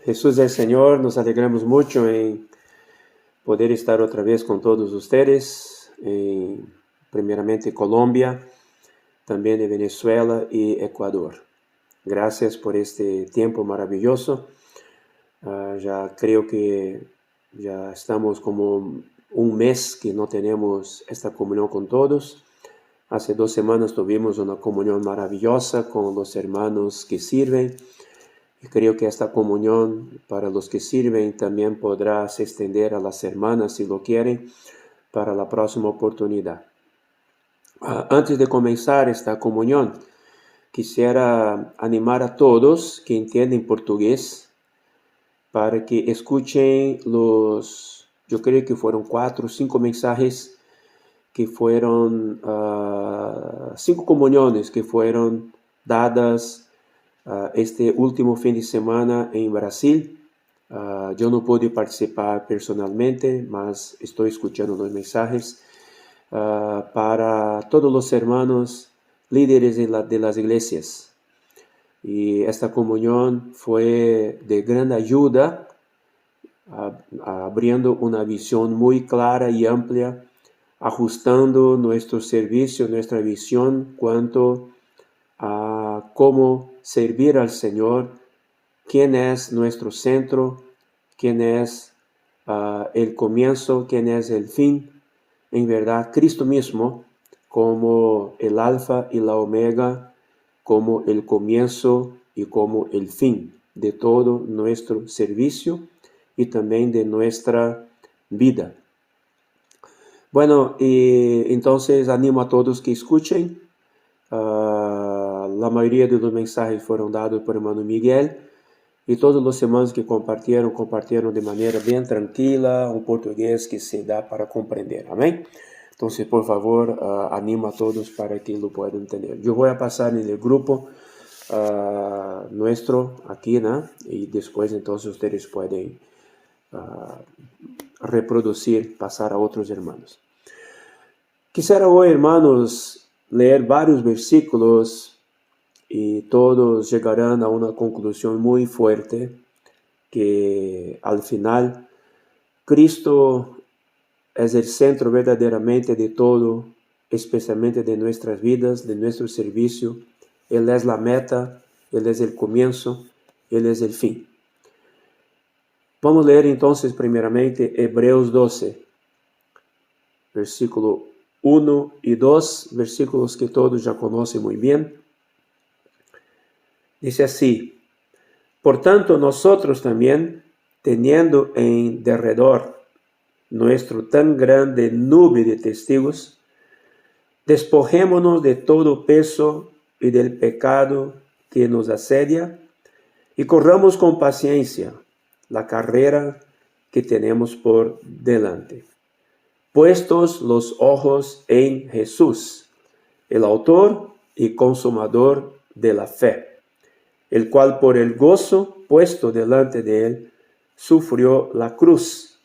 Jesús es Señor, nos alegramos mucho en poder estar otra vez con todos ustedes, primeramente Colombia, también de Venezuela y Ecuador. Gracias por este tiempo maravilloso. Ya creo que ya estamos como un mes que no tenemos esta comunión con todos. Hace 2 semanas tuvimos una comunión maravillosa con los hermanos que sirven. Y creo que esta comunión para los que sirven también podrá se extender a las hermanas si lo quieren para la próxima oportunidad. Antes de comenzar esta comunión, quisiera animar a todos que entienden portugués para que escuchen yo creo que fueron 4 o 5 mensajes que fueron, 5 comuniones que fueron dadas este último fin de semana en Brasil. Yo no pude participar personalmente, mas estoy escuchando los mensajes para todos los hermanos líderes de las iglesias. Y esta comunión fue de gran ayuda, abriendo una visión muy clara y amplia, ajustando nuestro servicio, nuestra visión cuanto a cómo servir al Señor, quién es nuestro centro, quién es el comienzo, quién es el fin. En verdad, Cristo mismo como el alfa y la omega, como el comienzo y como el fin de todo nuestro servicio y también de nuestra vida. Bueno, y entonces animo a todos que escuchen. La mayoría de los mensajes fueron dados por hermano Miguel y todos los hermanos que compartieron de manera bien tranquila, un portugués que se da para comprender. Amén. Entonces, por favor, animo a todos para que lo puedan tener. Yo voy a pasar en el grupo nuestro aquí, ¿no? Y después entonces ustedes pueden reproducir, pasar a otros hermanos. Quisiera hoy, hermanos, leer varios versículos y todos llegarán a una conclusión muy fuerte que al final Cristo es el centro verdaderamente de todo, especialmente de nuestras vidas, de nuestro servicio. Él es la meta, Él es el comienzo, Él es el fin. Vamos a leer entonces primeramente Hebreos 12, versículo 1 y 2, versículos que todos ya conocen muy bien. Dice así: por tanto, nosotros también, teniendo en derredor nuestro tan grande nube de testigos, despojémonos de todo peso y del pecado que nos asedia y corramos con paciencia la carrera que tenemos por delante, puestos los ojos en Jesús, el autor y consumador de la fe, el cual por el gozo puesto delante de él sufrió la cruz,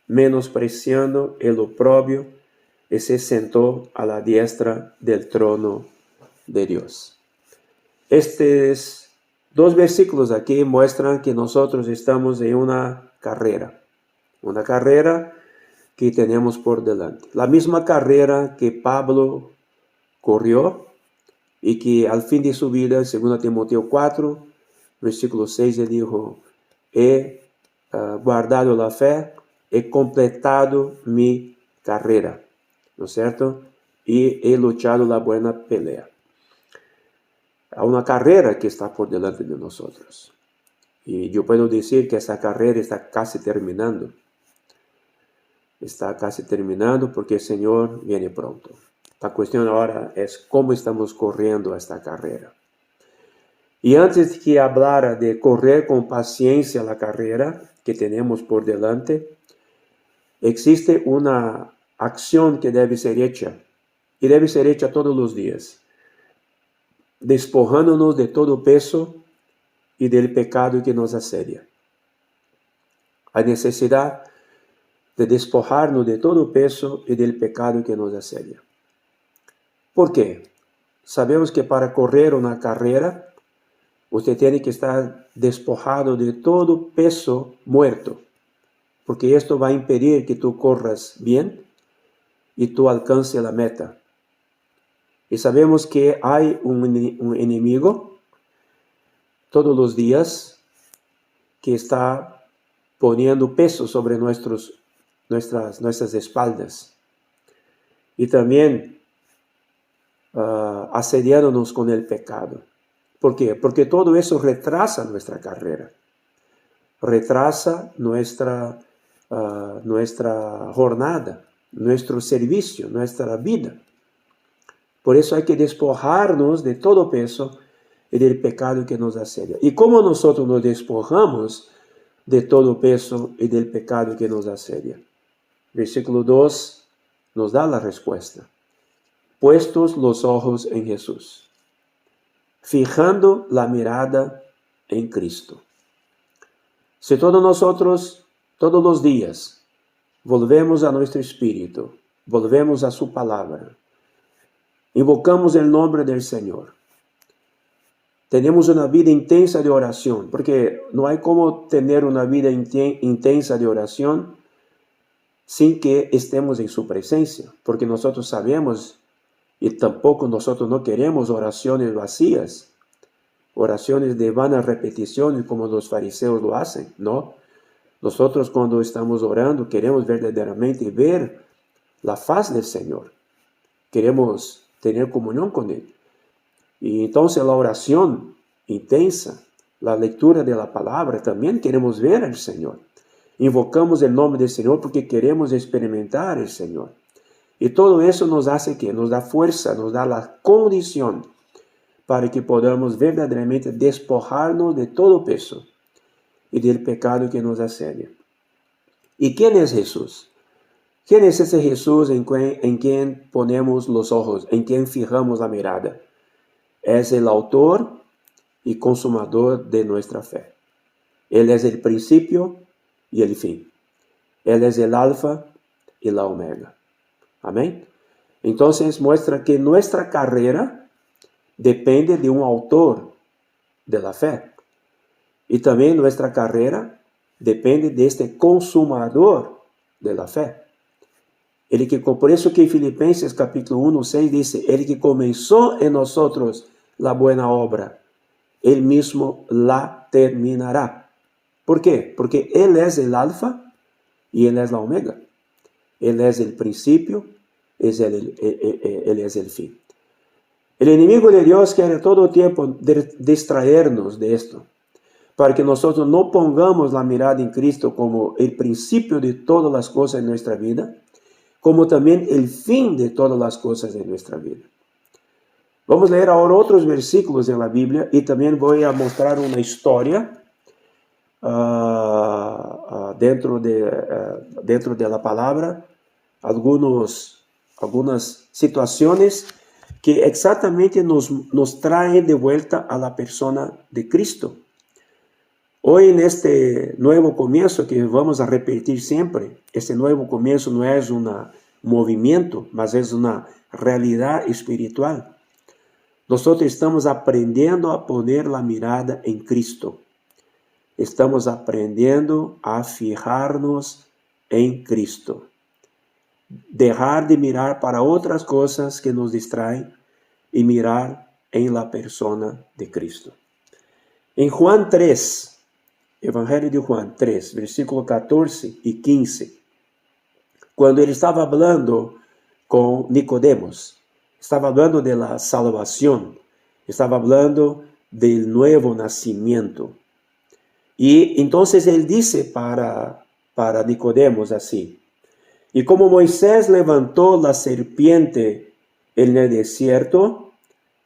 menospreciando el oprobio, y se sentó a la diestra del trono de Dios. Estos 2 versículos aquí muestran que nosotros estamos en una carrera que tenemos por delante. La misma carrera que Pablo corrió y que al fin de su vida, 2 Timoteo 4, versículo 6, él dijo: he guardado la fe, he completado mi carrera, ¿no es cierto? Y he luchado la buena pelea. Hay una carrera que está por delante de nosotros. Y yo puedo decir que esa carrera está casi terminando. Está casi terminando porque el Señor viene pronto. La cuestión ahora es cómo estamos corriendo esta carrera. Y antes de que hablara de correr con paciencia la carrera que tenemos por delante, existe una acción que debe ser hecha, y debe ser hecha todos los días, despojándonos de todo peso y del pecado que nos asedia. Hay necesidad de despojarnos de todo peso y del pecado que nos asedia. ¿Por qué? Sabemos que para correr una carrera Usted tiene que estar despojado de todo peso muerto, porque esto va a impedir que tú corras bien y tú alcances la meta. Y sabemos que hay un enemigo todos los días que está poniendo peso sobre nuestras espaldas. Y también asediándonos con el pecado. ¿Por qué? Porque todo eso retrasa nuestra carrera. Retrasa nuestra jornada, nuestro servicio, nuestra vida. Por eso hay que despojarnos de todo peso y del pecado que nos asedia. ¿Y cómo nosotros nos despojamos de todo peso y del pecado que nos asedia? Versículo 2 nos da la respuesta. Puestos los ojos en Jesús, fijando la mirada en Cristo. Si todos nosotros, todos los días, volvemos a nuestro espíritu, volvemos a su palabra, invocamos el nombre del Señor, tenemos una vida intensa de oración, porque no hay como tener una vida intensa de oración sin que estemos en su presencia, porque nosotros sabemos y tampoco nosotros no queremos oraciones vacías, oraciones de vana repetición como los fariseos lo hacen, ¿no? Nosotros cuando estamos orando queremos verdaderamente ver la faz del Señor, queremos tener comunión con Él. Y entonces la oración intensa, la lectura de la palabra, también queremos ver al Señor. Invocamos el nombre del Señor porque queremos experimentar el Señor. Y todo eso nos hace que nos da fuerza, nos da la condición para que podamos verdaderamente despojarnos de todo peso y del pecado que nos asedia. ¿Y quién es Jesús? ¿Quién es ese Jesús en quien ponemos los ojos, en quien fijamos la mirada? Es el autor y consumador de nuestra fe. Él es el principio y el fin. Él es el alfa y la omega. Amén. Entonces muestra que nuestra carrera depende de un autor de la fe. Y también nuestra carrera depende de este consumador de la fe. Por eso que Filipenses capítulo 1:6 dice, el que comenzó en nosotros la buena obra, él mismo la terminará. ¿Por qué? Porque Él es el alfa y Él es la omega. Él es el principio, Él es el fin. El enemigo de Dios quiere todo el tiempo distraernos de esto, para que nosotros no pongamos la mirada en Cristo como el principio de todas las cosas en nuestra vida, como también el fin de todas las cosas en nuestra vida. Vamos a leer ahora otros versículos de la Biblia y también voy a mostrar una historia dentro de la palabra, algunas situaciones que exactamente nos traen de vuelta a la persona de Cristo. Hoy en este nuevo comienzo que vamos a repetir siempre, este nuevo comienzo no es un movimiento, mas es una realidad espiritual. Nosotros estamos aprendiendo a poner la mirada en Cristo. Estamos aprendiendo a fijarnos en Cristo. Dejar de mirar para otras cosas que nos distraen y mirar en la persona de Cristo. En Juan 3, Evangelio de Juan 3, versículo 14 y 15, cuando él estaba hablando con Nicodemos, estaba hablando de la salvación, estaba hablando del nuevo nacimiento. Y entonces él dice para Nicodemos así, y como Moisés levantó la serpiente en el desierto,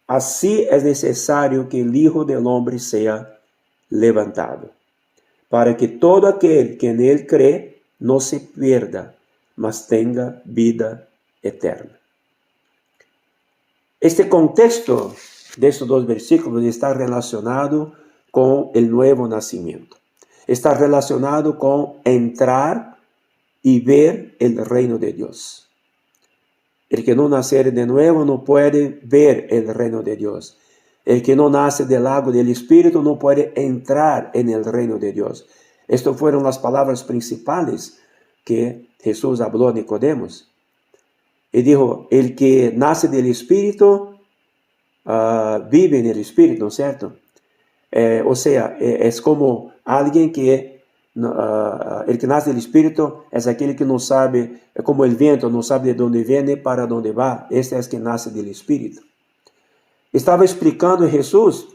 así es necesario que el Hijo del Hombre sea levantado, para que todo aquel que en él cree no se pierda, mas tenga vida eterna. Este contexto de estos dos versículos está relacionado con el nuevo nacimiento. Está relacionado con entrar y ver el reino de Dios. El que no naciere de nuevo no puede ver el reino de Dios. El que no nace del agua del Espíritu no puede entrar en el reino de Dios. Estas fueron las palabras principales que Jesús habló a Nicodemos. Y dijo, el que nace del Espíritu vive en el Espíritu, ¿no es cierto? O sea, es como alguien que, el que nace del Espíritu es aquel que no sabe, es como el viento, no sabe de dónde viene, para dónde va. Este es que nace del Espíritu. Estaba explicando Jesús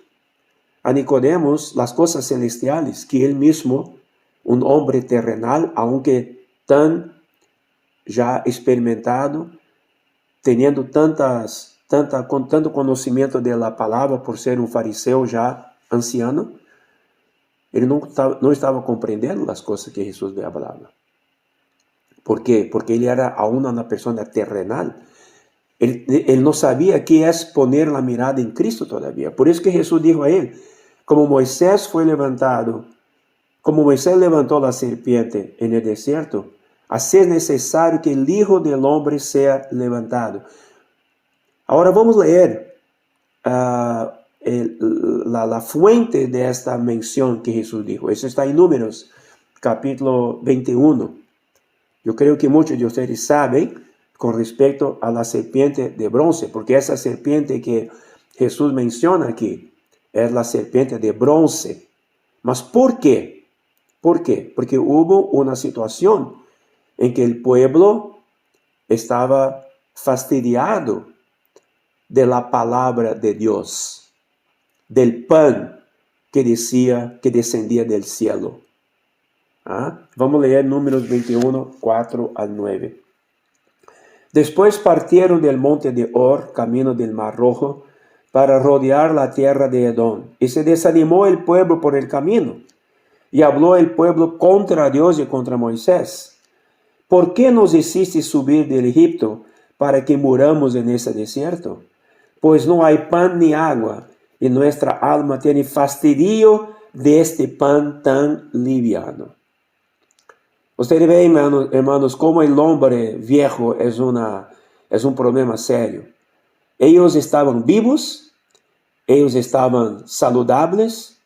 a Nicodemos las cosas celestiales que él mismo, un hombre terrenal, aunque tan ya experimentado, teniendo con tanto conocimiento de la palabra por ser un fariseo ya anciano, ele não estava compreendendo as coisas que Jesus lhe falava. ¿Por quê? Porque ele era aún uma pessoa terrenal. Ele não sabia que é poner a mirada em Cristo todavía. Por isso que Jesus dijo a ele, como Moisés levantou a serpiente en el desierto, así es necesario que el Hijo del Hombre sea levantado. Ahora vamos a leer la fuente de esta mención que Jesús dijo. Eso está en Números, capítulo 21. Yo creo que muchos de ustedes saben con respecto a la serpiente de bronce, porque esa serpiente que Jesús menciona aquí es la serpiente de bronce. ¿Mas por qué? ¿Por qué? Porque hubo una situación en que el pueblo estaba fastidiado de la palabra de Dios, del pan que decía que descendía del cielo. Vamos a leer Números 21, 4 al 9. Después partieron del monte de Or, camino del Mar Rojo, para rodear la tierra de Edom. Y se desanimó el pueblo por el camino. Y habló el pueblo contra Dios y contra Moisés. ¿Por qué nos hiciste subir del Egipto para que muramos en ese desierto? Pues no hay pan ni agua, y nuestra alma tiene fastidio de este pan tan liviano. Ustedes ven, hermanos, cómo el hombre viejo es un problema serio. Ellos estaban vivos, ellos estaban saludables,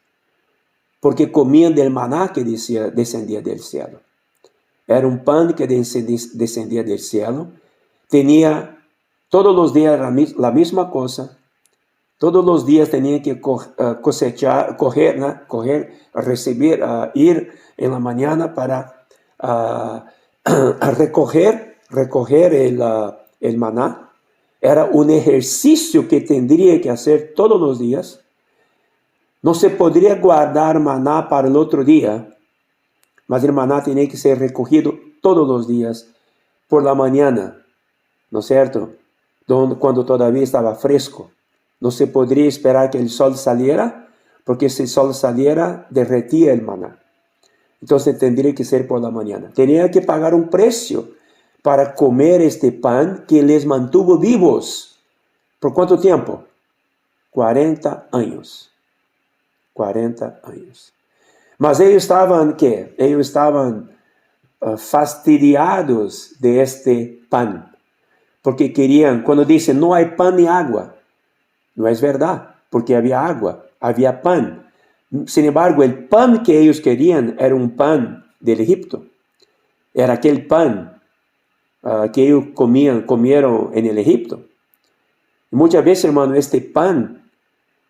porque comían del maná que descendía del cielo. Era un pan que descendía del cielo. Tenía todos los días la misma cosa. Todos los días tenían que cosechar, recibir, ir en la mañana para recoger el maná. Era un ejercicio que tendría que hacer todos los días. No se podría guardar maná para el otro día, mas el maná tenía que ser recogido todos los días por la mañana, ¿no es cierto? Cuando todavía estaba fresco. No se podría esperar que el sol saliera, porque si el sol saliera, derretía el maná. Entonces tendría que ser por la mañana. Tenía que pagar un precio para comer este pan que les mantuvo vivos. ¿Por cuánto tiempo? 40 años. 40 años. Mas ellos estaban, ¿qué? Ellos estaban fastidiados de este pan. Porque querían, cuando dicen no hay pan ni agua, no es verdad, porque había agua, había pan. Sin embargo, el pan que ellos querían era un pan del Egipto. Era aquel pan que ellos comieron en el Egipto. Y muchas veces, hermano, este pan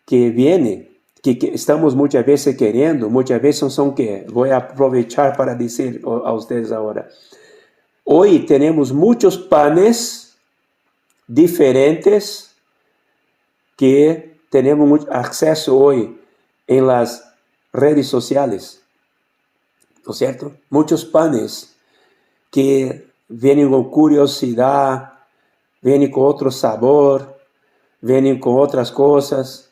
que viene, que estamos muchas veces queriendo, muchas veces son que voy a aprovechar para decir a ustedes ahora. Hoy tenemos muchos panes diferentes que tenemos acceso hoy en las redes sociales, ¿no es cierto? Muchos panes que vienen con curiosidad, vienen con otro sabor, vienen con otras cosas,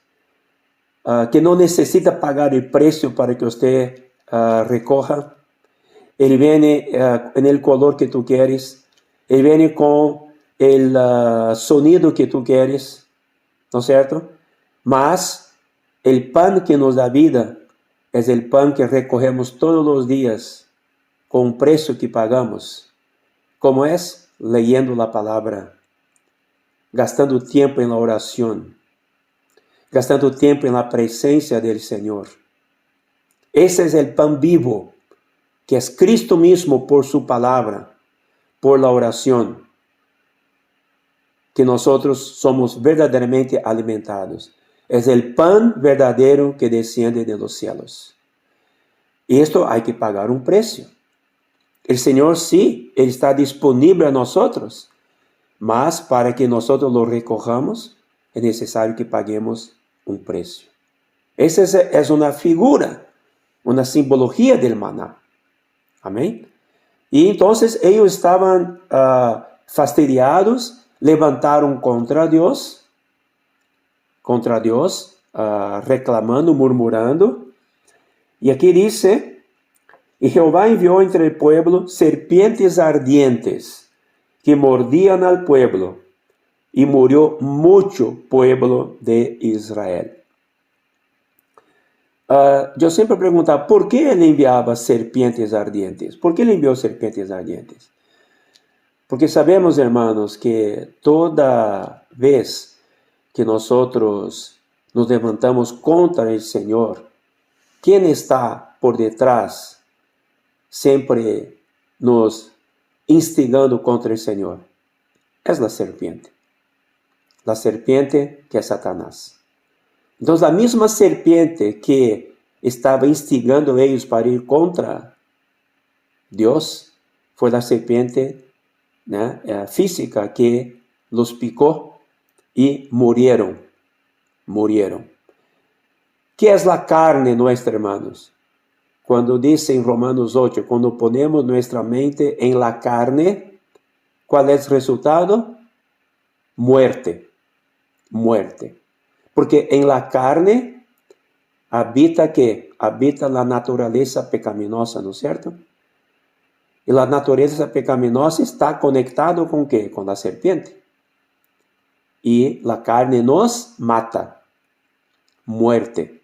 que no necesita pagar el precio para que usted recoja. Él viene en el color que tú quieres, él viene con el sonido que tú quieres, ¿no es cierto? Mas el pan que nos da vida es el pan que recogemos todos los días con un precio que pagamos. ¿Cómo es? Leyendo la palabra, gastando tiempo en la oración. gastando tiempo en la presencia del Señor. Ese es el pan vivo, que es Cristo mismo por su palabra, por la oración, que nosotros somos verdaderamente alimentados. Es el pan verdadero que desciende de los cielos. Y esto hay que pagar un precio. El Señor sí, Él está disponible a nosotros, mas para que nosotros lo recojamos, es necesario que paguemos un precio. Esa es una figura, una simbología del maná. Amén. Y entonces ellos estaban fastidiados, levantaron contra Dios, reclamando, murmurando. Y aquí dice, y Jehová envió entre el pueblo serpientes ardientes que mordían al pueblo, y murió mucho pueblo de Israel. Yo siempre preguntaba, ¿por qué él enviaba serpientes ardientes? ¿Por qué él envió serpientes ardientes? Porque sabemos, hermanos, que toda vez que nosotros nos levantamos contra el Señor, ¿quién está por detrás siempre nos instigando contra el Señor? Es la serpiente. La serpiente que es Satanás. Entonces, la misma serpiente que estaba instigando a ellos para ir contra Dios, fue la serpiente física que los picó y murieron. ¿Qué es la carne nuestra, hermanos? Cuando dice en Romanos 8, cuando ponemos nuestra mente en la carne, ¿cuál es el resultado? Muerte. Porque en la carne habita ¿qué? Habita la naturaleza pecaminosa, ¿no es cierto? Y la naturaleza pecaminosa está conectado ¿con qué? Con la serpiente. Y la carne nos mata. Muerte.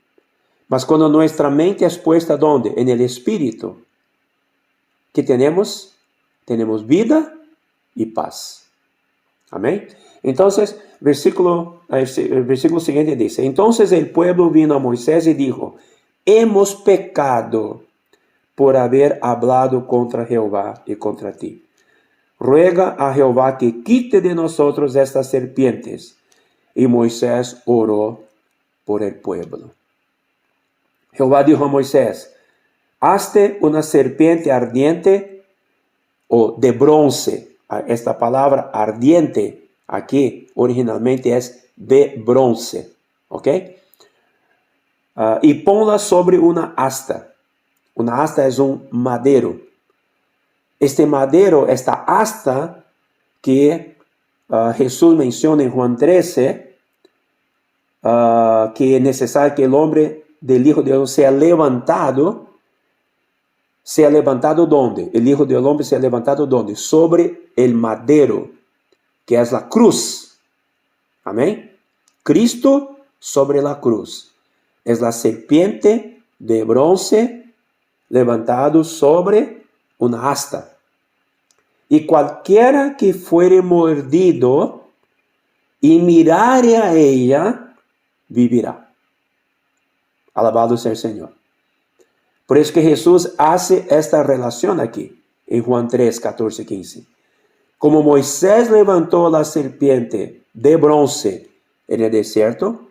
Mas cuando nuestra mente es puesta ¿dónde? En el Espíritu. ¿Qué tenemos? Tenemos vida y paz. Amén. Entonces, el versículo siguiente dice, entonces el pueblo vino a Moisés y dijo, hemos pecado por haber hablado contra Jehová y contra ti. Ruega a Jehová que quite de nosotros estas serpientes. Y Moisés oró por el pueblo. Jehová dijo a Moisés, hazte una serpiente ardiente o de bronce. Esta palabra ardiente aquí originalmente es de bronce, ¿ok? Y ponla sobre una asta. Una asta es un madero. Este madero, esta asta que Jesús menciona en Juan 13, que es necesario que el hombre del Hijo de Dios sea levantado. ¿Sea levantado dónde? El Hijo del Hombre sea levantado dónde? Sobre el madero, que es la cruz. Amén. Cristo sobre la cruz. Es la serpiente de bronce levantado sobre una asta. Y cualquiera que fuere mordido y mirare a ella, vivirá. Alabado sea el Señor. Por eso que Jesús hace esta relación aquí, en Juan 3, 14, 15. Como Moisés levantó la serpiente de bronce en el desierto,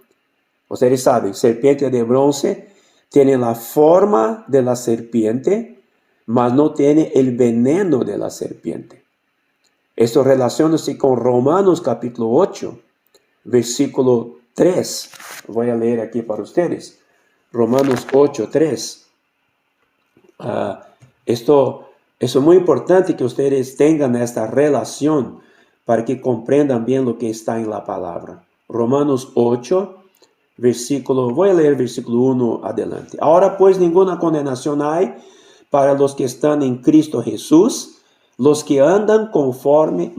ustedes saben, serpiente de bronce tiene la forma de la serpiente, mas no tiene el veneno de la serpiente. Esto relaciona-se con Romanos capítulo 8, versículo 3. Voy a leer aquí para ustedes. Romanos 8, 3. Esto es muy importante que ustedes tengan esta relación para que comprendan bien lo que está en la palabra. Romanos 8, voy a leer versículo 1 adelante. Ahora pues ninguna condenación hay para los que están en Cristo Jesús, los que no andan conforme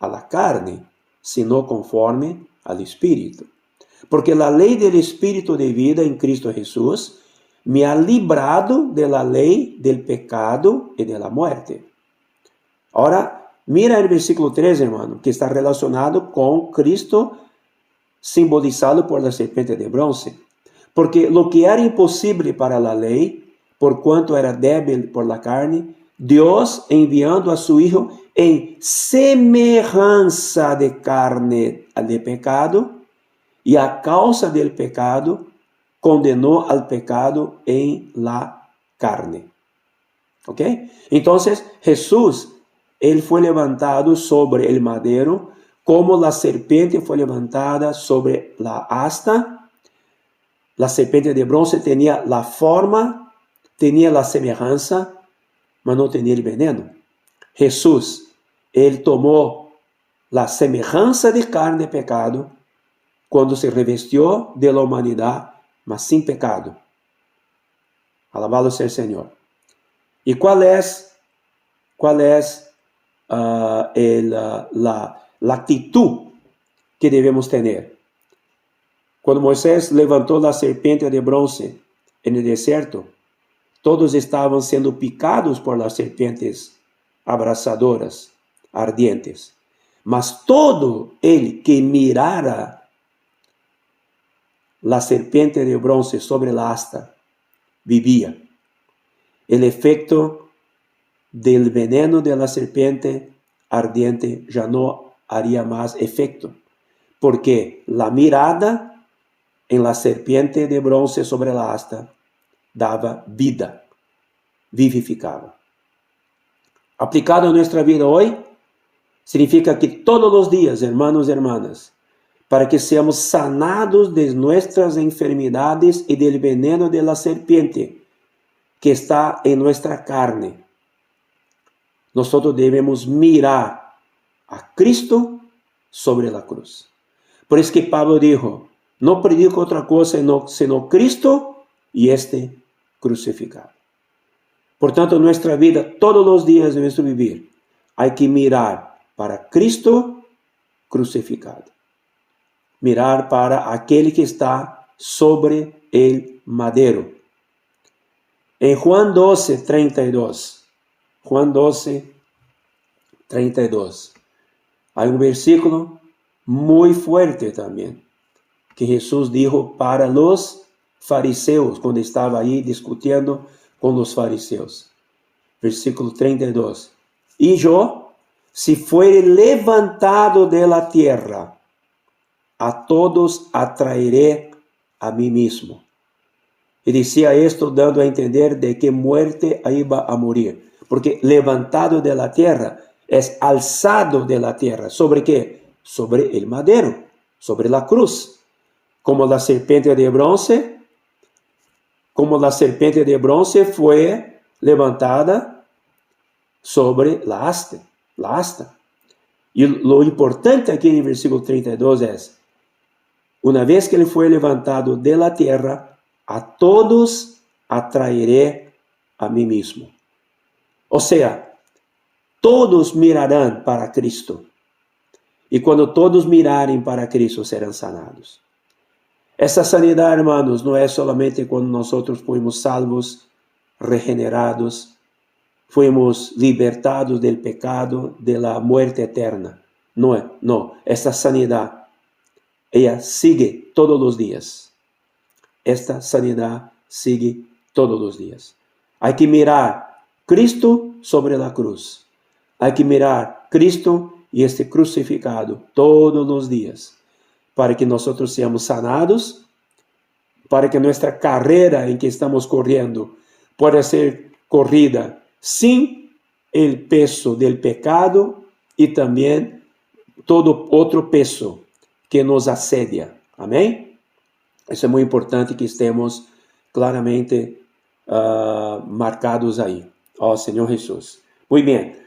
a la carne, sino conforme al Espíritu. Porque la ley del Espíritu de vida en Cristo Jesús me ha librado de la ley del pecado y de la muerte. Ahora, mira el versículo 3, hermano, que está relacionado con Cristo simbolizado por la serpiente de bronce. Porque lo que era imposible para la ley, por cuanto era débil por la carne, Dios enviando a su Hijo en semejanza de carne de pecado, y a causa del pecado, condenó al pecado en la carne. ¿Ok? Entonces, Jesús, él fue levantado sobre el madero, como la serpiente fue levantada sobre la asta. La serpiente de bronce tenía la forma, tenía la semejanza, mas no tenía el veneno. Jesús, él tomó la semejanza de carne de pecado cuando se revestió de la humanidad, mas sin pecado. Alabado sea el Señor. ¿Y cuál es la actitud que debemos tener? Cuando Moisés levantó la serpiente de bronce en el desierto, todos estaban siendo picados por las serpientes abrasadoras, ardientes. Mas todo el que mirara la serpiente de bronce sobre la asta vivía. El efecto del veneno de la serpiente ardiente ya no haría más efecto, porque la mirada en la serpiente de bronce sobre la asta daba vida, vivificaba. Aplicado a nuestra vida hoy, significa que todos los días, hermanos y hermanas, para que seamos sanados de nuestras enfermedades y del veneno de la serpiente que está en nuestra carne, nosotros debemos mirar a Cristo sobre la cruz. Por eso que Pablo dijo, no predico otra cosa sino Cristo y este crucificado. Por tanto, en nuestra vida, todos los días de nuestro vivir, hay que mirar para Cristo crucificado. Mirar para aquel que está sobre el madero. En Juan 12, 32, Juan 12, 32, hay un versículo muy fuerte también, que Jesús dijo para los fariseos, cuando estaba ahí discutiendo con los fariseos. Versículo 32. Y yo, si fuere levantado de la tierra, a todos atraeré a mí mismo. Y decía esto dando a entender de qué muerte iba a morir. Porque levantado de la tierra es alzado de la tierra. ¿Sobre qué? Sobre el madero, sobre la cruz. Como la serpiente de bronce fue levantada sobre la asta. Y lo importante aquí en el versículo 32 es, una vez que él fue levantado de la tierra, a todos atraeré a mí mismo. O sea, todos mirarán para Cristo. Y cuando todos miraren para Cristo, serán sanados. Essa sanidad, hermanos, no es solamente cuando nosotros fuimos salvos, regenerados, fuimos libertados del pecado, de la muerte eterna. No. Esta sanidad, ella sigue todos los días. Esta sanidad sigue todos los días. Hay que mirar Cristo sobre la cruz. Hay que mirar Cristo y este crucificado todos los días, para que nosotros seamos sanados, para que nuestra carrera en que estamos corriendo pueda ser corrida sin el peso del pecado y también todo otro peso que nos asedia. Amén. Eso es muy importante que estemos claramente marcados ahí. Oh, Señor Jesús. Muy bien.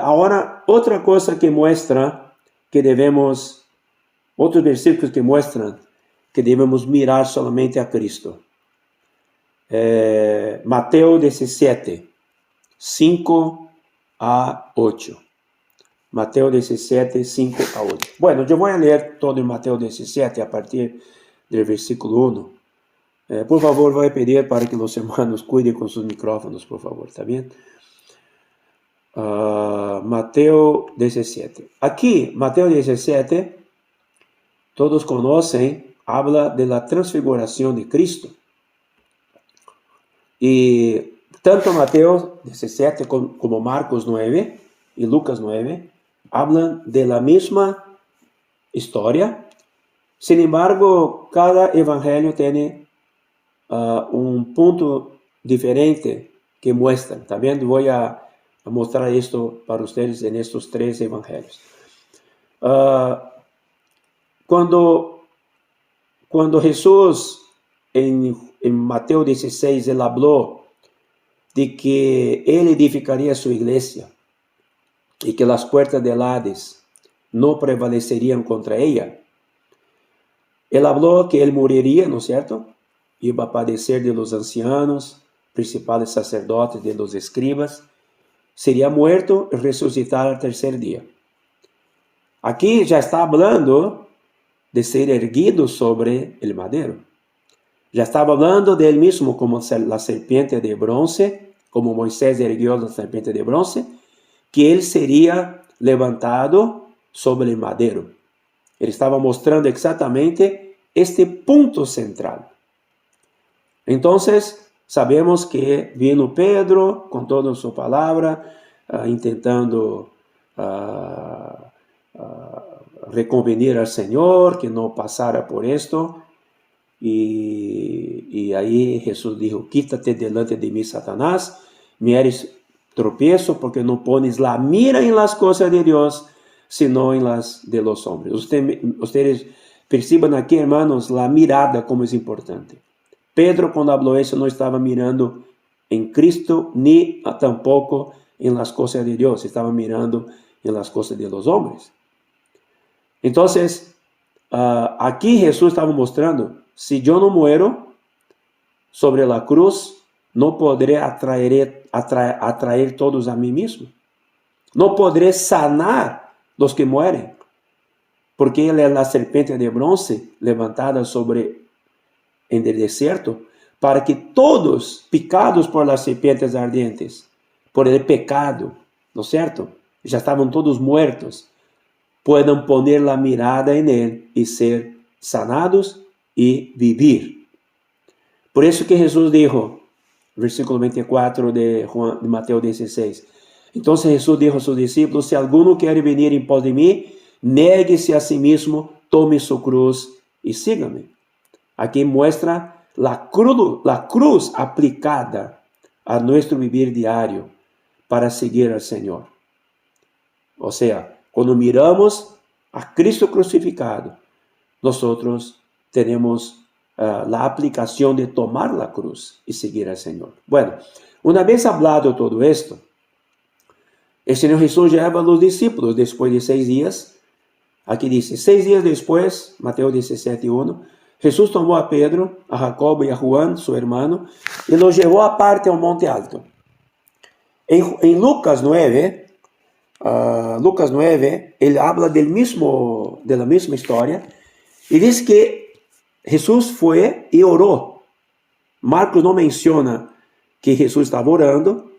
Ahora, otra cosa que muestra que debemos, otros versículos que muestran que debemos mirar solamente a Cristo. Mateo 17, 5 a 8. Mateo 17, 5 a 8. Bueno, yo voy a leer todo en Mateo 17 a partir del versículo 1. Por favor, voy a pedir para que los hermanos cuiden con sus micrófonos, por favor, ¿está bien? Mateo 17. Aquí, Mateo 17, todos conocen, habla de la transfiguración de Cristo. Y tanto Mateo 17 como Marcos 9 y Lucas 9 hablan de la misma historia. Sin embargo, cada evangelio tiene un punto diferente que muestran. También voy a mostrar esto para ustedes en estos 3 evangelios. Cuando Jesús en Mateo 16, él habló de que él edificaría su iglesia y que las puertas del Hades no prevalecerían contra ella. Él habló que él moriría, ¿no es cierto? Iba a padecer de los ancianos, principales sacerdotes, de los escribas. Sería muerto y resucitar al tercer día. Aquí ya está hablando de ser erguido sobre el madero. Ya estaba hablando de él mismo como la serpiente de bronce, como Moisés erguió la serpiente de bronce, que él sería levantado sobre el madero. Él estaba mostrando exactamente este punto central. Entonces, sabemos que vino Pedro con toda su palabra, intentando reconvenir al Señor, que no pasara por esto. Y ahí Jesús dijo, quítate delante de mí, Satanás, me eres tropiezo porque no pones la mira en las cosas de Dios, sino en las de los hombres. Ustedes perciban aquí, hermanos, la mirada como es importante. Pedro, cuando habló eso, no estaba mirando en Cristo, ni tampoco en las cosas de Dios, estaba mirando en las cosas de los hombres. Entonces, aquí Jesús estaba mostrando, si yo no muero sobre la cruz, no podré atraer todos a mí mismo. No podré sanar los que mueren, porque Él es la serpiente de bronce levantada en el desierto, para que todos, picados por las serpientes ardientes, por el pecado, ¿no es cierto? Ya estaban todos muertos, puedan poner la mirada en Él y ser sanados y vivir. Por eso que Jesús dijo, versículo 24 de Mateo 16, entonces Jesús dijo a sus discípulos, si alguno quiere venir en pos de mí, néguese a sí mismo, tome su cruz y sígame. Aquí muestra la cruz aplicada a nuestro vivir diario para seguir al Señor. O sea, cuando miramos a Cristo crucificado, nosotros tenemos la aplicación de tomar la cruz y seguir al Señor. Bueno, una vez hablado todo esto, el Señor Jesús lleva a los discípulos después de 6 días. Aquí dice, 6 días después, Mateo 17:1, Jesús tomó a Pedro, a Jacobo y a Juan, su hermano, y los llevó aparte a un monte alto. En Lucas 9, él habla de la misma historia, y dice que Jesús fue y oró. Marcos no menciona que Jesús estaba orando,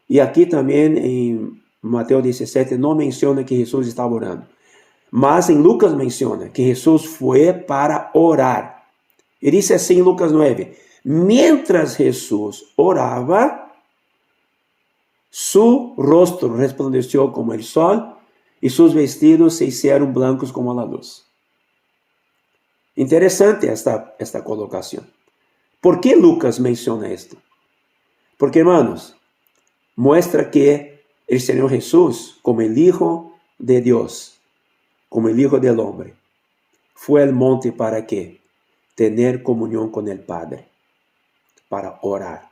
y aquí también en Mateo 17 no menciona que Jesús estaba orando. Mas en Lucas menciona que Jesús fue para orar. Y dice así en Lucas 9, mientras Jesús oraba, su rostro resplandeció como el sol y sus vestidos se hicieron blancos como la luz. Interesante esta colocación. ¿Por qué Lucas menciona esto? Porque, hermanos, muestra que el Señor Jesús, como el Hijo de Dios, como el Hijo del Hombre, fue al monte para ¿qué? Tener comunión con el Padre, para orar.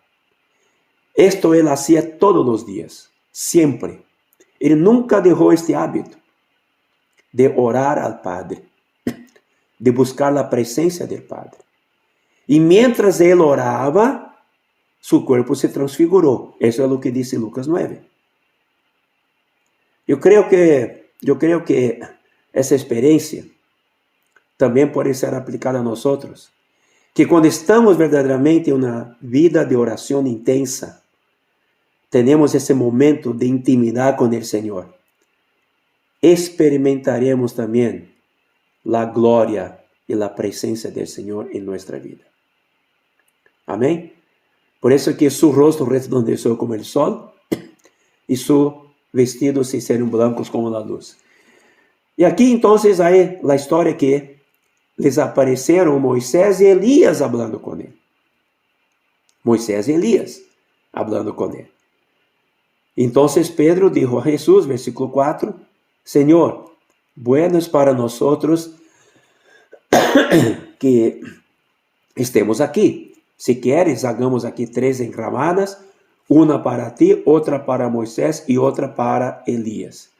Esto Él hacía todos los días, siempre. Él nunca dejó este hábito de orar al Padre, de buscar la presencia del Padre. Y mientras Él oraba, su cuerpo se transfiguró. Eso es lo que dice Lucas 9. Yo creo que esa experiencia también puede ser aplicada a nosotros. Que cuando estamos verdaderamente en una vida de oración intensa, tenemos ese momento de intimidad con el Señor, experimentaremos también la gloria y la presencia del Señor en nuestra vida. Amén. Por eso que su rostro resplandeció como el sol y sus vestidos se hicieron blancos como la luz. Y aquí entonces hay la historia que les aparecieron Moisés y Elías hablando con él. Moisés y Elías hablando con él. Entonces Pedro dijo a Jesús, versículo 4, Señor, bueno es para nosotros que estemos aquí. Si quieres, hagamos aquí 3 enramadas, una para ti, otra para Moisés y otra para Elías.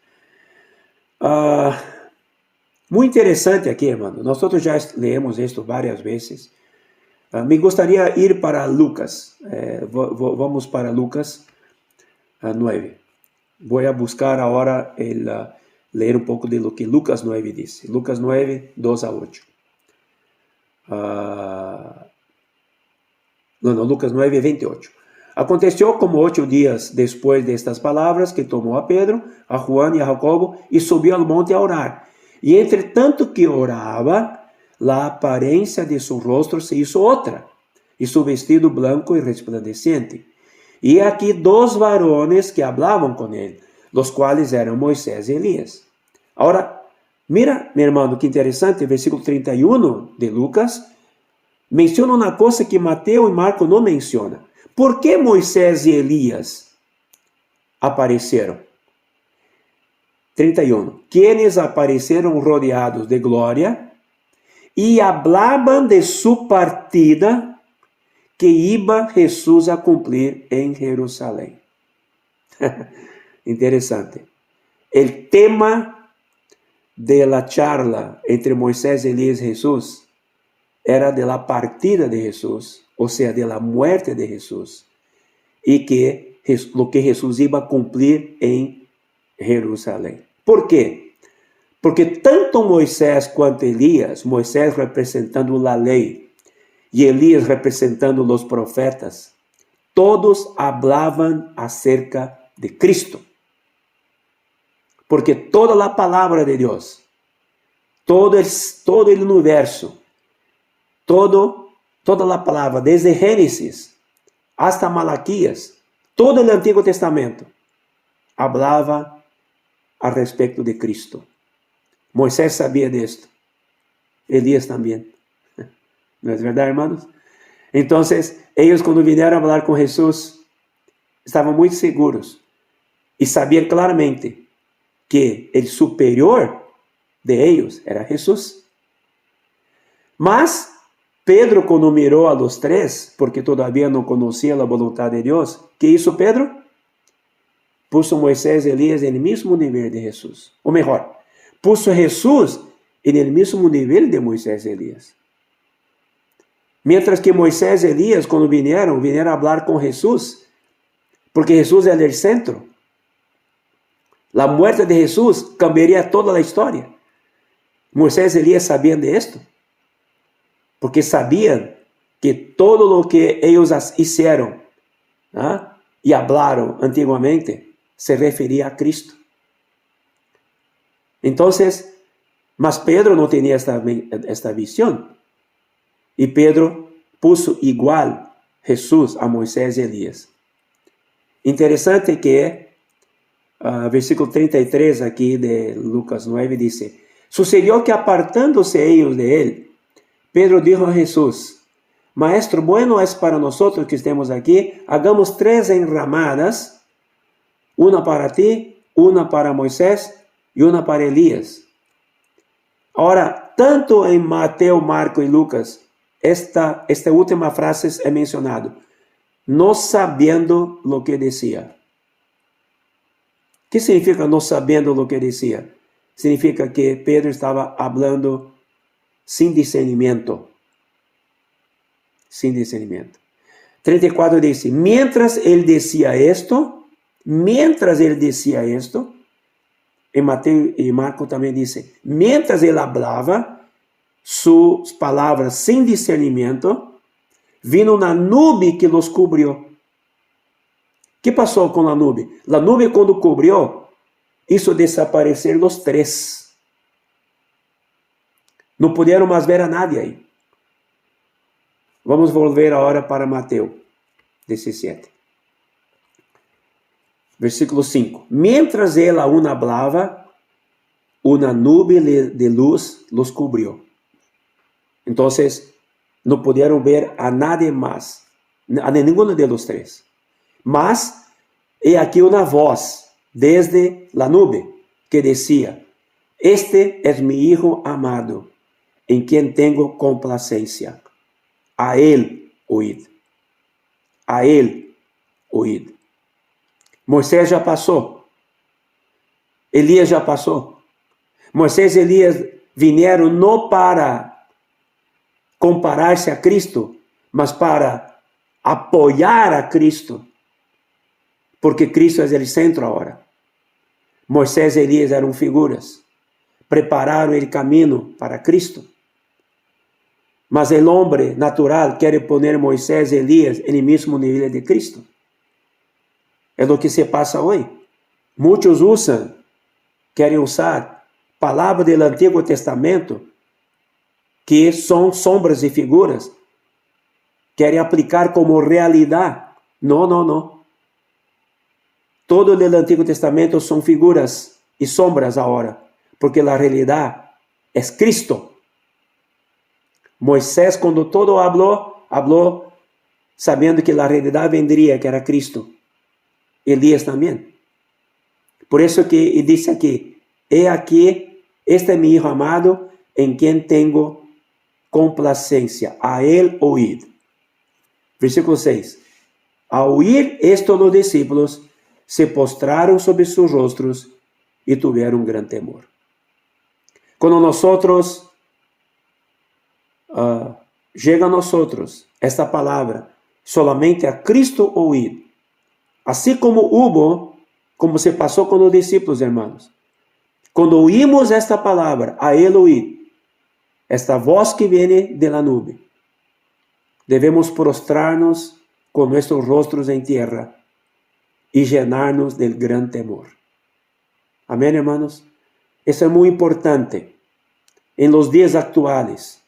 Muy interesante aquí, hermano. Nosotros ya leemos esto varias veces. Me gustaría ir para Lucas. Vamos para Lucas 9. Voy a buscar ahora leer un poco de lo que Lucas 9 dice. Lucas 9, 2 a 8. Lucas 9, 28. Aconteció como 8 días después de estas palabras que tomó a Pedro, a Juan y a Jacobo y subió al monte a orar. Y entre tanto que oraba, la apariencia de su rostro se hizo otra, y su vestido blanco y resplandeciente. Y aquí 2 varones que hablaban con él, los cuales eran Moisés y Elías. Ahora, mira, mi hermano, qué interesante, versículo 31 de Lucas, menciona una cosa que Mateo y Marco no mencionan. ¿Por qué Moisés y Elías aparecieron? 31. Quienes aparecieron rodeados de gloria y hablaban de su partida que iba Jesús a cumplir en Jerusalén. Interesante. El tema de la charla entre Moisés, Elías y Jesús era de la partida de Jesús, o sea, de la muerte de Jesús, y que lo que Jesús iba a cumplir en Jerusalém. ¿Por quê? Porque tanto Moisés quanto Elías, Moisés representando la ley y Elías representando los profetas, todos hablaban acerca de Cristo. Porque toda la palabra de Dios, todo el universo, toda la palabra, desde Génesis hasta Malaquías, todo el Antiguo Testamento, hablaba a respecto de Cristo. Moisés sabía de esto. Elías también. ¿No es verdad, hermanos? Entonces, ellos cuando vinieron a hablar con Jesús, estaban muy seguros y sabían claramente que el superior de ellos era Jesús. Mas Pedro, cuando miró a los 3, porque todavía no conocía la voluntad de Dios, ¿qué hizo Pedro? Puso Moisés y Elías en el mismo nivel de Jesús. O mejor, puso a Jesús en el mismo nivel de Moisés y Elías. Mientras que Moisés y Elías, cuando vinieron a hablar con Jesús, porque Jesús era el centro. La muerte de Jesús cambiaría toda la historia. Moisés y Elías sabían de esto, porque sabían que todo lo que ellos hicieron y hablaron antiguamente se refería a Cristo. Entonces, mas Pedro no tenía esta visión. Y Pedro puso igual Jesús a Moisés y Elías. Interesante que versículo 33 aquí de Lucas 9 dice, sucedió que apartándose ellos de él, Pedro dijo a Jesús, Maestro, bueno es para nosotros que estemos aquí, hagamos 3 enramadas, una para ti, una para Moisés y una para Elías. Ahora, tanto en Mateo, Marco y Lucas, esta última frase es mencionada, no sabiendo lo que decía. ¿Qué significa no sabiendo lo que decía? Significa que Pedro estaba hablando sin discernimiento. Sin discernimiento. 34 dice, mientras él decía esto, en Mateo y Marco también dice, mientras él hablaba sus palabras sin discernimiento, vino una nube que los cubrió. ¿Qué pasó con la nube? La nube cuando cubrió, hizo desaparecer los 3. Não puderam mais ver a nadie aí. Vamos volver agora para Mateus 17. Versículo 5. Mientras él aún hablaba, una nube de luz los cubrió. Entonces, no pudieron ver a nadie más, a ninguno de los tres. Mas, he aquí una voz desde la nube que decía, este es mi Hijo amado, en quien tengo complacencia. A él oíd. A él oíd. Moisés já passou. Elias já passou. Moisés e Elias vieram não para comparar-se a Cristo, mas para apoiar a Cristo. Porque Cristo é o centro agora. Moisés e Elias eram figuras. Prepararam o caminho para Cristo. Mas o homem natural quer poner Moisés e Elias no mesmo nível de Cristo. É o que se passa hoje. Muitos querem usar palavras do Antigo Testamento que são sombras e figuras. Querem aplicar como realidade. Não. Todo o Antigo Testamento são figuras e sombras agora, porque a realidade é Cristo. Moisés, quando todo habló sabendo que a realidade vendria, que era Cristo. Elias também. Por isso que diz aqui, he aqui, este é mi Hijo amado, em quem tengo complacência, a él oíd. Versículo 6. Ao oír esto los discípulos, se postraram sobre sus rostros e tiveram um grande temor. Quando nosotros chega a nosotros esta palavra, solamente a Cristo oíd. Assim como se passou com os discípulos, hermanos. Quando oímos esta palavra, a Ele oíd, esta voz que vem de la nube, devemos prostrar-nos com nossos rostros em terra e llenar-nos del gran temor. Amém, hermanos? Isso é muito importante. Em los dias actuales,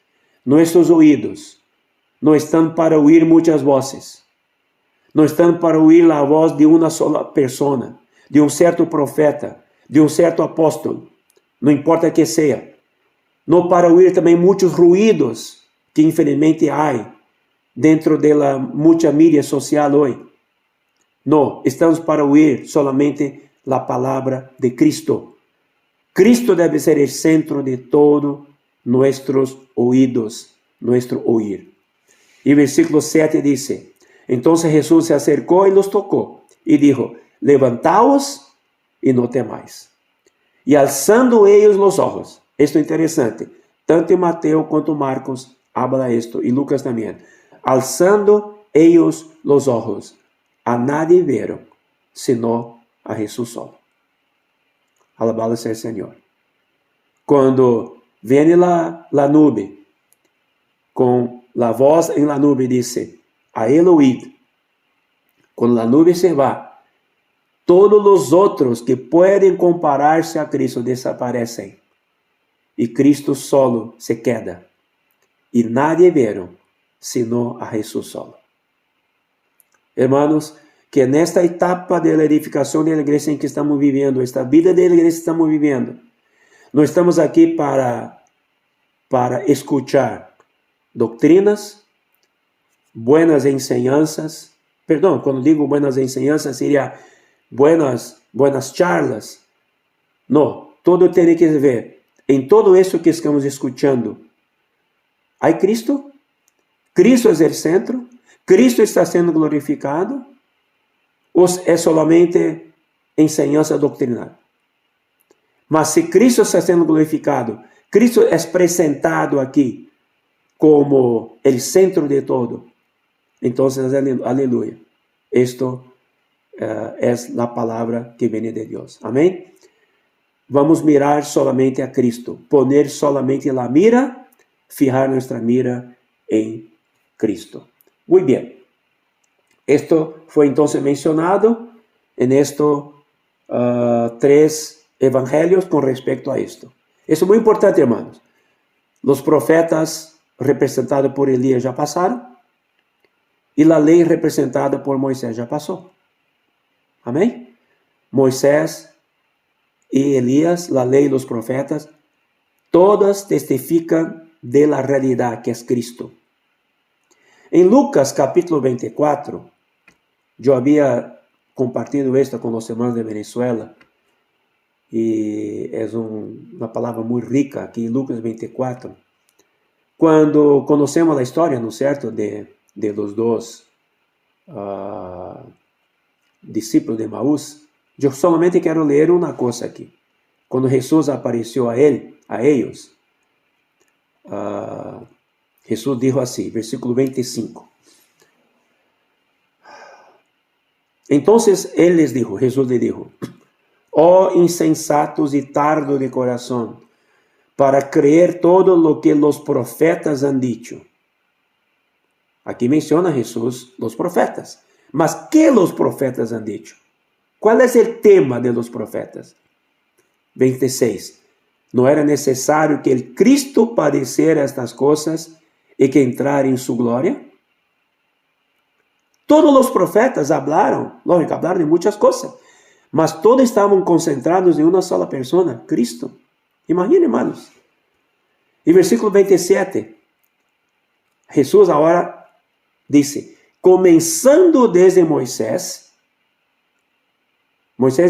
nossos ouvidos não estão para ouvir muitas vozes. Não estão para ouvir a voz de uma sola pessoa, de um certo profeta, de um certo apóstolo, não importa que seja. Não para ouvir também muitos ruídos que infelizmente há dentro da muita mídia social hoje. Não, estamos para ouvir solamente a palavra de Cristo. Cristo deve ser o centro de todos nossos ouvidos, nosso ouvir. E versículo 7 diz: Então Jesus se acercou e los tocou, e dijo: Levantaos e não temais. E alçando ellos os olhos, isto é interessante, tanto em Mateus quanto Marcos habla isto, e Lucas também. Alçando ellos os olhos, a nadie viram, senão a Jesus solo. Alabado seja o Senhor. Quando vem la nube, com la voz em la nube, dice, a él oíd. Quando la nube se va, todos os outros que podem comparar-se a Cristo desaparecem. E Cristo solo se queda. E nadie viram, senão a Jesus solo. Hermanos, que nesta etapa da edificação da igreja em que estamos vivendo, esta vida da igreja que estamos vivendo, não estamos aqui para escuchar doutrinas, buenas enseñanzas. Perdão, quando digo buenas enseñanzas, seria buenas charlas. Não, todo tem que ver. Em todo isso que estamos escutando, há Cristo? Cristo é o centro? Cristo está sendo glorificado? Ou é solamente enseñança doutrinal? Mas se Cristo está sendo glorificado, Cristo é apresentado aqui como o centro de todo, então, aleluia. Esto é a palavra que vem de Deus. Amém? Vamos mirar solamente a Cristo, poner solamente a mira, fijar nossa mira em Cristo. Muito bem. Esto foi então mencionado en estos 3 evangelios com respeito a esto. Isso é muito importante, hermanos. Los profetas representados por Elías já passaram. E a lei representada por Moisés já passou. Amém? Moisés e Elías, a lei e os profetas, todas testificam de la realidade que é Cristo. Em Lucas capítulo 24, eu havia compartido esto com os irmãos de Venezuela, e é uma palavra muito rica aqui em Lucas 24, quando conhecemos a história, não é certo, de los dois discípulos de Emaús. Eu solamente quero ler uma coisa aqui. Quando Jesus apareceu a eles, Jesus dijo assim, versículo 25. Então ele les dijo, Jesus le dijo: oh insensatos e tardos de coração, para creer todo lo que los profetas han dicho. Aqui menciona Jesus os profetas. Mas que os profetas han dicho? Qual é o tema de los profetas? 26. Não era necessário que el Cristo padeciera estas coisas e que entrara em sua glória? Todos os profetas hablaram, lógico, hablaram de muitas coisas, mas todos estavam concentrados em uma sola pessoa, Cristo. Imagina, hermanos. E versículo 27, Jesus agora disse, começando desde Moisés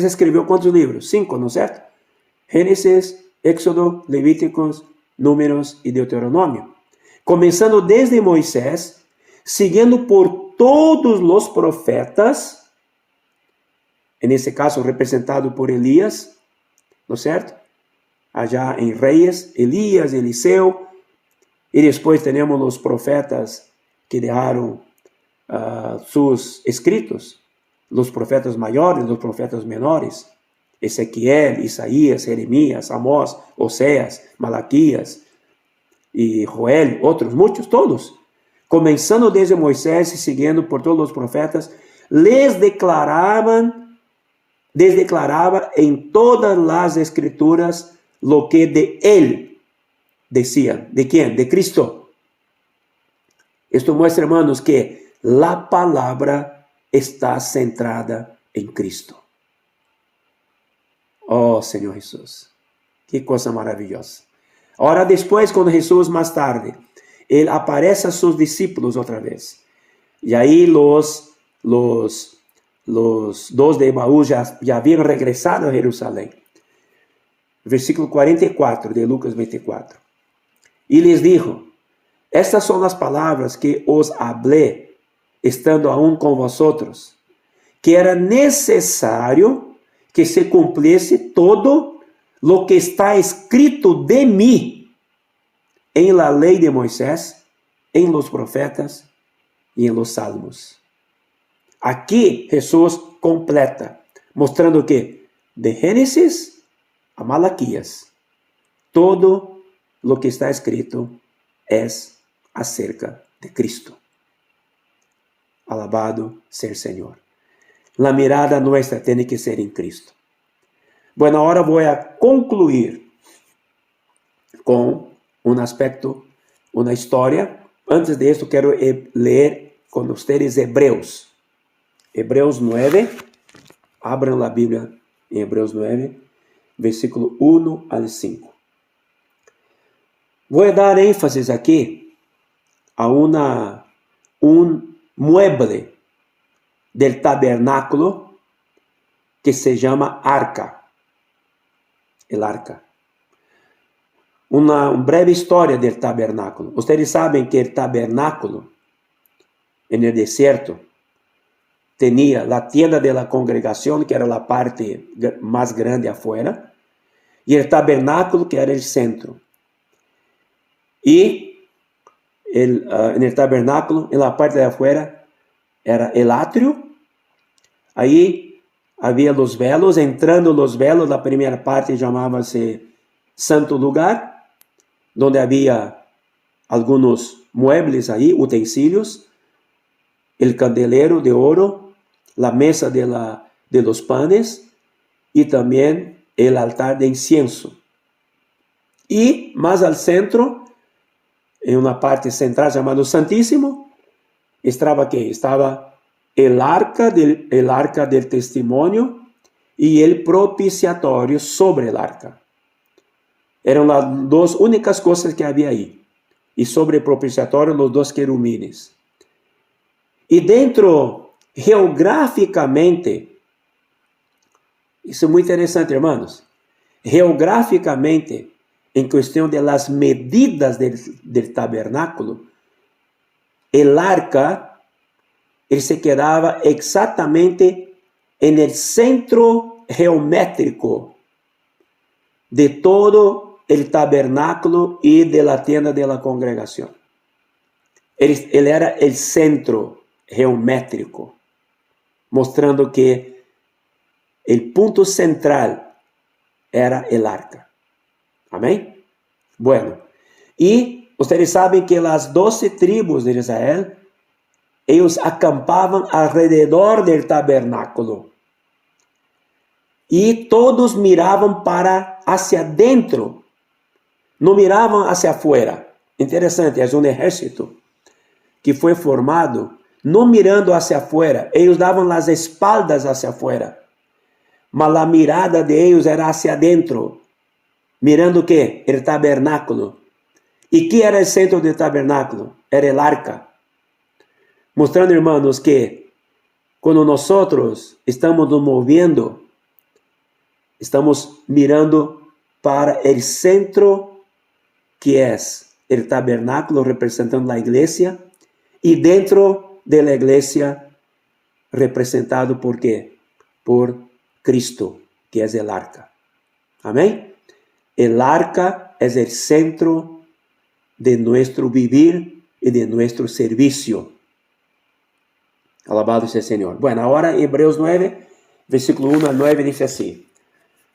escreveu quantos livros? 5, não é certo? Gênesis, Éxodo, Levíticos, Números e Deuteronômio. Começando desde Moisés, seguindo por todos os profetas, nesse caso representado por Elias, não é certo? Allá em Reis, Elias, Eliseu, e depois temos os profetas que deixaram sus escritos, os profetas maiores, os profetas menores, Ezequiel, Isaías, Jeremias, Amós, Oseas, Malaquias e Joel, outros, muitos, todos. Começando desde Moisés e seguindo por todos os profetas, les declarava em todas as escrituras lo que de él decían. ¿De quién? De Cristo. Esto muestra, hermanos, que la palabra está centrada en Cristo. Oh, Señor Jesús. Qué cosa maravillosa. Ahora después, cuando Jesús más tarde, Él aparece a sus discípulos otra vez. Y ahí los dos de Emaús ya habían regresado a Jerusalén. Versículo 44 de Lucas 24. Y les dijo, estas son las palabras que os hablé, estando aún con vosotros, que era necesario que se cumpliese todo lo que está escrito de mí en la ley de Moisés, en los profetas y en los salmos. Aqui Jesus completa, mostrando que de Gênesis a Malaquias, todo lo que está escrito es acerca de Cristo. Alabado sea el Señor. La mirada nuestra tiene que ser en Cristo. Bueno, ahora voy a concluir con un aspecto, una historia. Antes de esto quiero leer con ustedes Hebreos. Hebreos 9. Abran la Biblia en Hebreos 9, versículo 1 al 5. Voy a dar énfasis aquí a un mueble del tabernáculo que se llama arca. El arca. Una breve historia del tabernáculo. Ustedes saben que el tabernáculo en el desierto tenía la tienda de la congregación, que era la parte más grande afuera, y el tabernáculo, que era el centro. Y en el tabernáculo, en la parte de afuera, era el atrio. Ahí había los velos, entrando los velos, la primera parte llamábase Santo Lugar, donde había algunos muebles ahí, utensilios, el candelero de oro, la mesa de los panes y también el altar de incienso. Y más al centro en una parte central llamado Santísimo, estaba ¿qué? Estaba el arca del testimonio y el propiciatorio sobre el arca. Eran las dos únicas cosas que había ahí. Y sobre el propiciatorio los dos querubines. Y dentro, geográficamente, isso é muito interessante, hermanos, geográficamente, en cuestión de las medidas del tabernáculo, el arca, él se quedaba exactamente en el centro geométrico de todo el tabernáculo y de la tienda de la congregación. Él era el centro geométrico, mostrando que el punto central era el arca. Amén. Bueno, y ustedes saben que las 12 tribus de Israel, ellos acampaban alrededor del tabernáculo. Y todos miraban hacia adentro, no miraban hacia afuera. Interesante, es un ejército que fue formado no mirando hacia afuera. Ellos daban las espaldas hacia afuera. Mas la mirada de ellos era hacia adentro. Mirando ¿qué? El tabernáculo. ¿Y qué era el centro del tabernáculo? Era el arca. Mostrando, hermanos, que cuando nosotros estamos nos moviendo, estamos mirando para el centro que es el tabernáculo representando la iglesia y dentro de la iglesia representado por ¿qué? Por Cristo, que es el arca. Amén. El arca es el centro de nuestro vivir y de nuestro servicio. Alabado sea el Señor. Bueno, ahora Hebreos 9, versículo 1 al 9 dice así.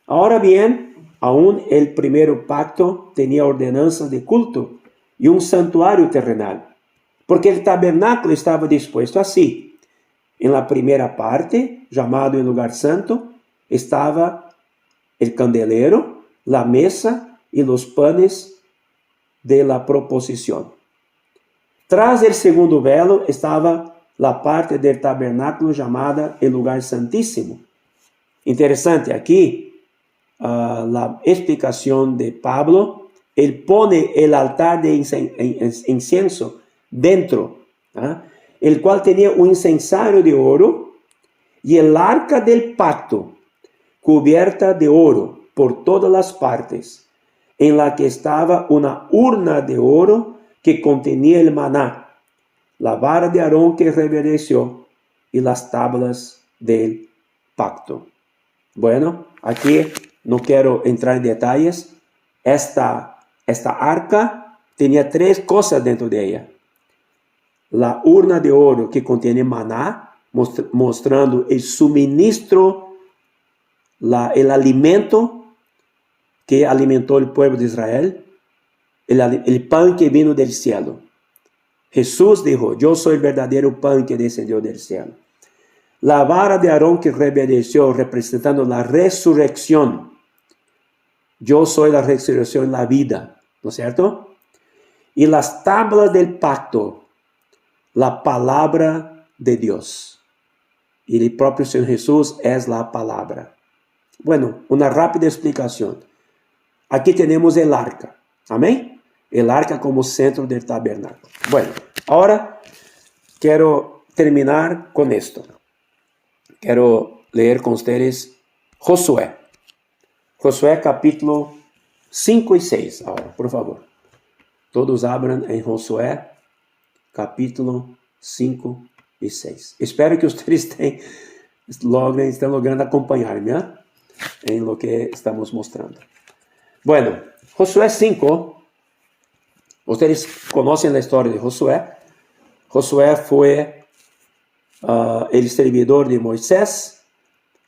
Ahora bien, aún el primer pacto tenía ordenanzas de culto y un santuario terrenal, porque el tabernáculo estaba dispuesto así. En la primera parte, llamado el lugar santo, estaba el candelero, la mesa y los panes de la proposición. Tras el segundo velo estaba la parte del tabernáculo llamada el lugar santísimo. Interesante, aquí la explicación de Pablo, él pone el altar de incienso dentro, el cual tenía un incensario de oro y el arca del pacto, cubierta de oro por todas las partes, en la que estaba una urna de oro que contenía el maná, la vara de Aarón que reverdeció y las tablas del pacto. Bueno, aquí no quiero entrar en detalles. Esta arca tenía 3 cosas dentro de ella. La urna de oro que contiene maná, mostrando el suministro, el alimento que alimentó el pueblo de Israel, el pan que vino del cielo. Jesús dijo, yo soy el verdadero pan que descendió del cielo. La vara de Aarón que reverdeció, representando la resurrección. Yo soy la resurrección y la vida, ¿no es cierto? Y las tablas del pacto, la palabra de Dios. Y el propio Señor Jesús es la palabra. Bueno, una rápida explicación. Aquí tenemos el arca. Amén. El arca como centro del tabernáculo. Bueno, ahora quiero terminar con esto. Quiero leer con ustedes Josué. Josué capítulo 5 y 6. Ahora, por favor. Todos abran en Josué capítulo 5 y 6. Espero que ustedes estén logrando acompañarme en lo que estamos mostrando. Bueno, Josué 5. Ustedes conocen la historia de Josué. Josué fue el servidor de Moisés,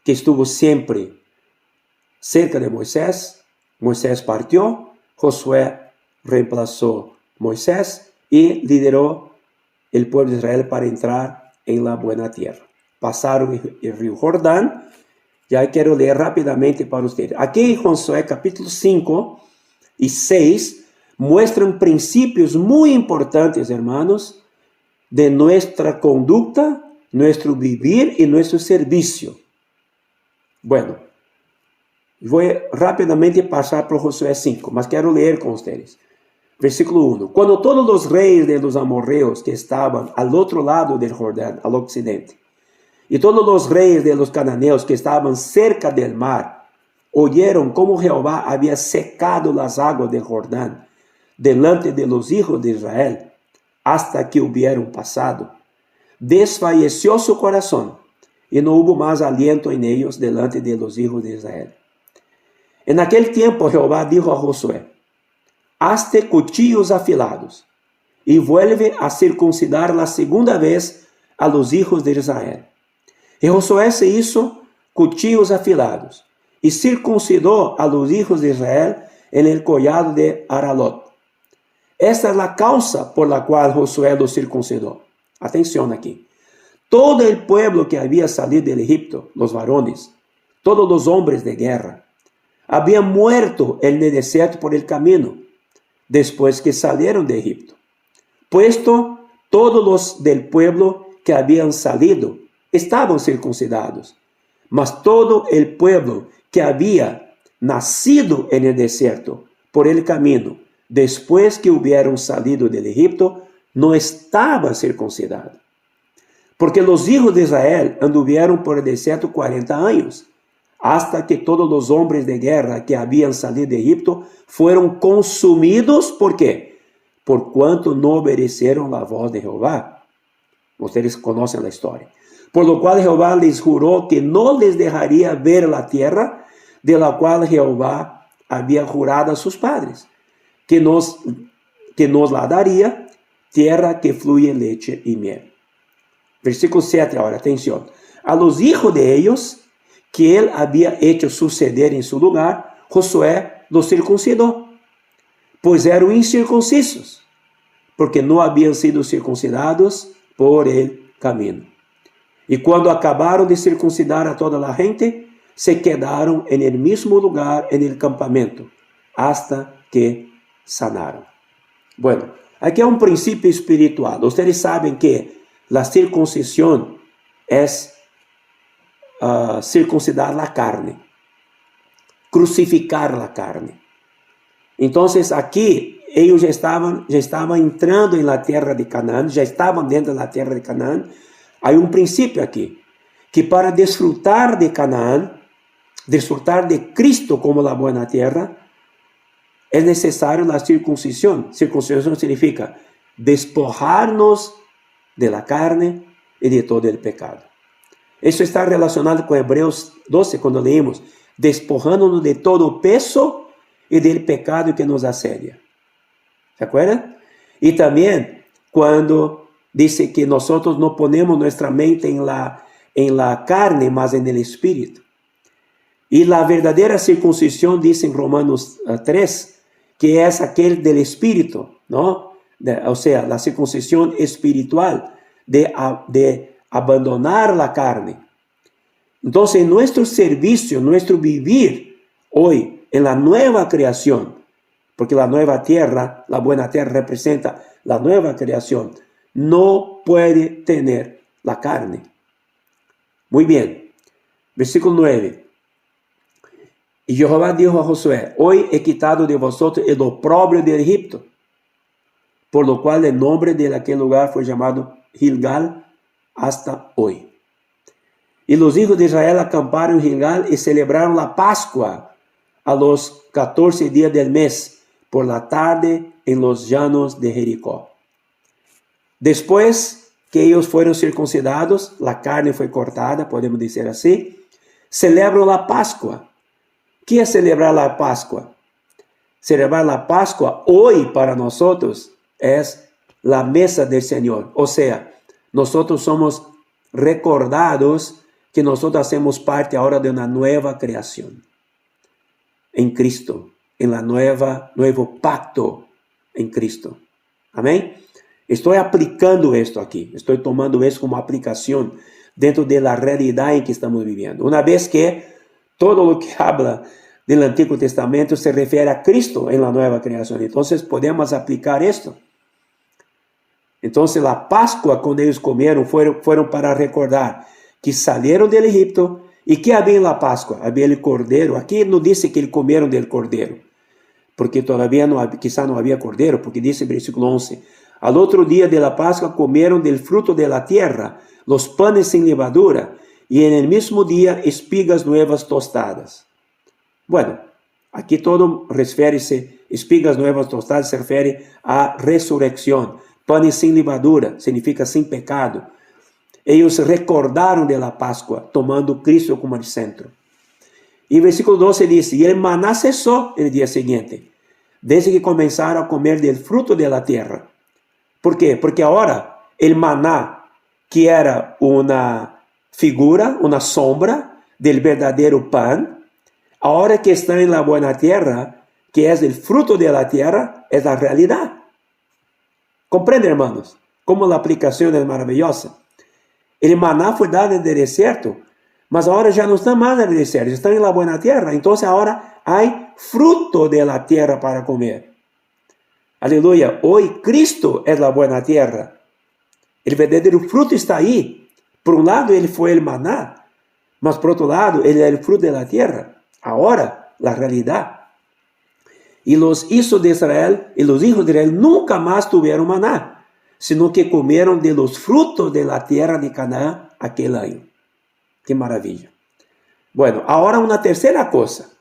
que estuvo siempre cerca de Moisés. Moisés partió, Josué reemplazó Moisés y lideró el pueblo de Israel para entrar en la buena tierra. Pasaron el río Jordán. Ya quiero leer rápidamente para ustedes. Aquí en Josué capítulo 5 y 6 muestran principios muy importantes, hermanos, de nuestra conducta, nuestro vivir y nuestro servicio. Bueno, voy rápidamente pasar por Josué 5, mas quero ler com vocês. Versículo 1. Quando todos os reis de los amorreos que estavam al outro lado del Jordán, al occidente, e todos os reis de los cananeos que estavam cerca del mar, oyeron como Jehová había secado las aguas del Jordán delante de los hijos de Israel, hasta que hubieron pasado, desfalleció su corazón, y no hubo más aliento en ellos delante de los hijos de Israel. En aquel tiempo Jehová dijo a Josué: hazte cuchillos afilados, y vuelve a circuncidar la segunda vez a los hijos de Israel. Y Josué se hizo cuchillos afilados, y circuncidó a los hijos de Israel en el collado de Aralot. Esta es la causa por la cual Josué los circuncidó. Atención aquí. Todo el pueblo que había salido del Egipto, los varones, todos los hombres de guerra, habían muerto en el desierto por el camino, después que salieron de Egipto. Puesto todos los del pueblo que habían salido estaban circuncidados, mas todo el pueblo que había nacido en el desierto por el camino, después que hubieron salido del Egipto, no estaba circuncidado. Porque los hijos de Israel anduvieron por el desierto 40 años, hasta que todos los hombres de guerra que habían salido de Egipto fueron consumidos. ¿Por qué? Por cuanto no obedecieron la voz de Jehová. Ustedes conocen la historia. Por lo cual Jehová les juró que no les dejaría ver la tierra de la cual Jehová había jurado a sus padres, que nos la daría, tierra que fluye leche y miel. Versículo 7 ahora, atención. A los hijos de ellos, que él había hecho suceder en su lugar, Josué los circuncidó, pues eran incircuncisos, porque no habían sido circuncidados por el camino. Y cuando acabaron de circuncidar a toda la gente, se quedaron en el mismo lugar en el campamento, hasta que sanaron. Bueno, aquí hay un principio espiritual. Ustedes saben que la circuncisión es circuncidar la carne, crucificar la carne. Entonces aquí ellos ya estaban entrando en la tierra de Canaán, ya estaban dentro de la tierra de Canaán. Hay un principio aquí, que para disfrutar de Canaán, disfrutar de Cristo como la buena tierra, es necesario la circuncisión. Circuncisión significa despojarnos de la carne y de todo el pecado. Eso está relacionado con Hebreos 12, cuando leímos, despojándonos de todo peso y del pecado que nos asedia. ¿Se acuerdan? Y también cuando dice que nosotros no ponemos nuestra mente en la carne, mas en el espíritu. Y la verdadera circuncisión, dice en Romanos 3, que es aquel del espíritu, ¿no? O sea, la circuncisión espiritual de abandonar la carne. Entonces, nuestro servicio, nuestro vivir hoy en la nueva creación, porque la nueva tierra, la buena tierra representa la nueva creación, no puede tener la carne. Muy bien. Versículo 9. Y Jehová dijo a Josué: hoy he quitado de vosotros el oprobio de Egipto, por lo cual el nombre de aquel lugar fue llamado Gilgal hasta hoy. Y los hijos de Israel acamparon en Gilgal y celebraron la Pascua a los 14 días del mes, por la tarde en los llanos de Jericó. Después que ellos fueron circuncidados, la carne fue cortada, podemos decir así, celebran la Pascua. ¿Qué es celebrar la Pascua? Celebrar la Pascua hoy para nosotros es la mesa del Señor. O sea, nosotros somos recordados que nosotros hacemos parte ahora de una nueva creación en Cristo, en la nuevo pacto en Cristo. Amén. Estoy aplicando esto aquí, estoy tomando esto como aplicación dentro de la realidad en que estamos viviendo. Una vez que todo lo que habla del Antiguo Testamento se refiere a Cristo en la nueva creación. Entonces podemos aplicar esto. Entonces la Pascua, cuando ellos comieron, fueron para recordar que salieron del Egipto y que había en la Pascua. Había el cordero. Aquí no dice que comieron del cordero, porque todavía quizá no había cordero, porque dice en versículo 11, al otro día de la Pascua comieron del fruto de la tierra, los panes sin levadura, y en el mismo día espigas nuevas tostadas. Bueno, aquí todo refiere-se, espigas nuevas tostadas se refiere a resurrección. Panes sin levadura significa sin pecado. Ellos recordaron de la Pascua, tomando Cristo como el centro. Y el versículo 12 dice, y el maná cesó el día siguiente, desde que comenzaron a comer del fruto de la tierra. ¿Por qué? Porque ahora el maná, que era una figura, una sombra del verdadero pan, ahora que está en la buena tierra, que es el fruto de la tierra, es la realidad. ¿Comprende, hermanos? Cómo la aplicación es maravillosa. El maná fue dado en el desierto, mas ahora ya no están más en el desierto, están en la buena tierra. Entonces ahora hay fruto de la tierra para comer. Aleluya. Hoy Cristo es la buena tierra. El verdadero fruto está ahí. Por un lado, Él fue el maná, mas por otro lado, Él es el fruto de la tierra. Ahora, la realidad. Y los hijos de Israel nunca más tuvieron maná, sino que comieron de los frutos de la tierra de Canaán aquel año. ¡Qué maravilla! Bueno, ahora una tercera cosa.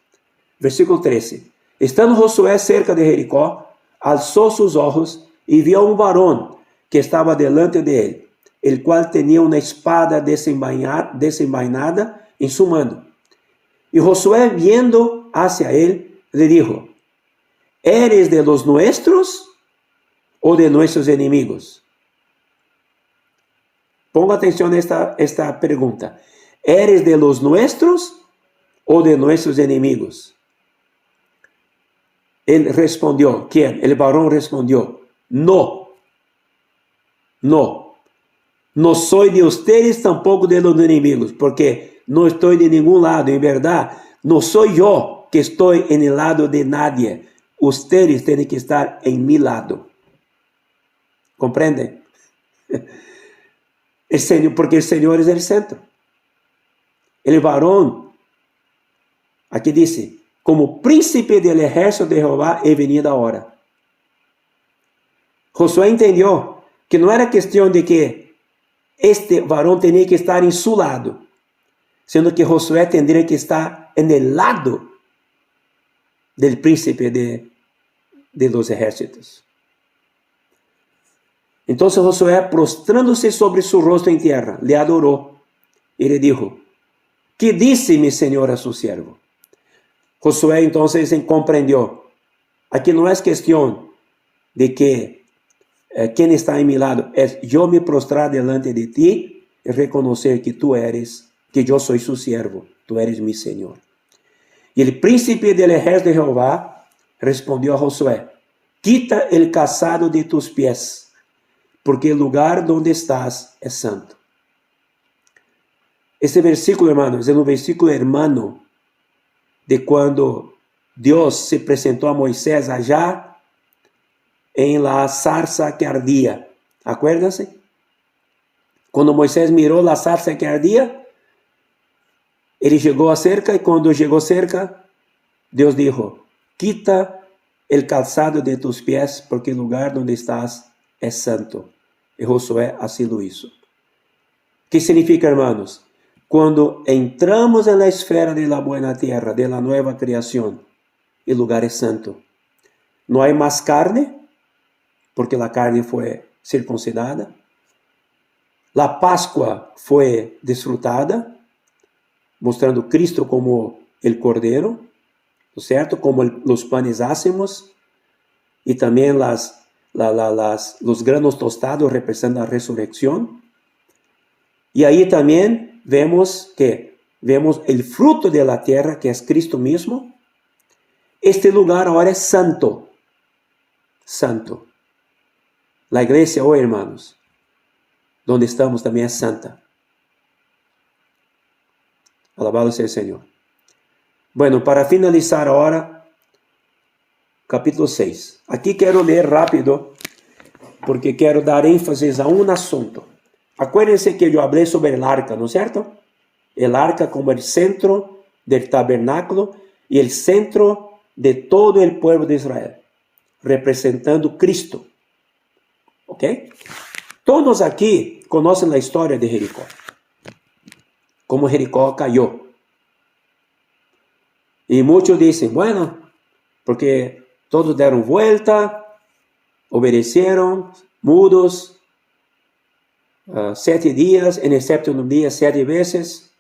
Versículo 13. Estando Josué cerca de Jericó, alzó sus ojos y vio a un varón que estaba delante de él, el cual tenía una espada desenvainada en su mano. Y Josué, viendo hacia él, le dijo, ¿eres de los nuestros o de nuestros enemigos? Ponga atención a esta pregunta. ¿Eres de los nuestros o de nuestros enemigos? Él respondió, ¿quién? El varón respondió, no soy de ustedes, tampoco de los enemigos, porque no estoy de ningún lado, en verdad, no soy yo que estoy en el lado de nadie, ustedes tienen que estar en mi lado. ¿Comprenden? Porque el Señor es el centro. El varón, aquí dice, como príncipe del ejército de Jehová he venido ahora. Josué entendió que no era cuestión de que este varón tenía que estar en su lado, sino que Josué tendría que estar en el lado del príncipe de los ejércitos. Entonces Josué, prostrándose sobre su rostro en tierra, le adoró y le dijo, ¿qué dice mi señor a su siervo? Josué entonces comprendió, aquí no es cuestión de que quién está en mi lado, es yo me prostrar delante de ti y reconocer que tú eres, que yo soy su siervo, tú eres mi señor. Y el príncipe del ejército de Jehová respondió a Josué, quita el calzado de tus pies, porque el lugar donde estás es santo. Este versículo, hermanos, es un versículo hermano de cuando Dios se presentó a Moisés allá en la zarza que ardía. Acuérdense. Cuando Moisés miró la zarza que ardía, él llegó cerca y cuando llegó cerca, Dios dijo, quita el calzado de tus pies porque el lugar donde estás es santo. Y Josué así lo hizo. ¿Qué significa, hermanos? Cuando entramos en la esfera de la buena tierra, de la nueva creación, el lugar es santo. No hay más carne, porque la carne fue circuncidada. La Pascua fue disfrutada, mostrando Cristo como el Cordero, ¿no es cierto? Como los panes ácimos y también los granos tostados representan la resurrección. Y ahí también vemos el fruto de la tierra, que es Cristo mismo. Este lugar ahora es santo. Santo. La iglesia hoy, hermanos, donde estamos también es santa. Alabado sea el Señor. Bueno, para finalizar ahora, capítulo 6. Aquí quiero leer rápido, porque quiero dar énfasis a un asunto. Acuérdense que yo hablé sobre el arca, ¿no es cierto? El arca como el centro del tabernáculo y el centro de todo el pueblo de Israel, representando Cristo. ¿Ok? Todos aquí conocen la historia de Jericó. Cómo Jericó cayó. Y muchos dicen, bueno, porque todos dieron vuelta, obedecieron, mudos, 7 días, en el séptimo día 7 veces.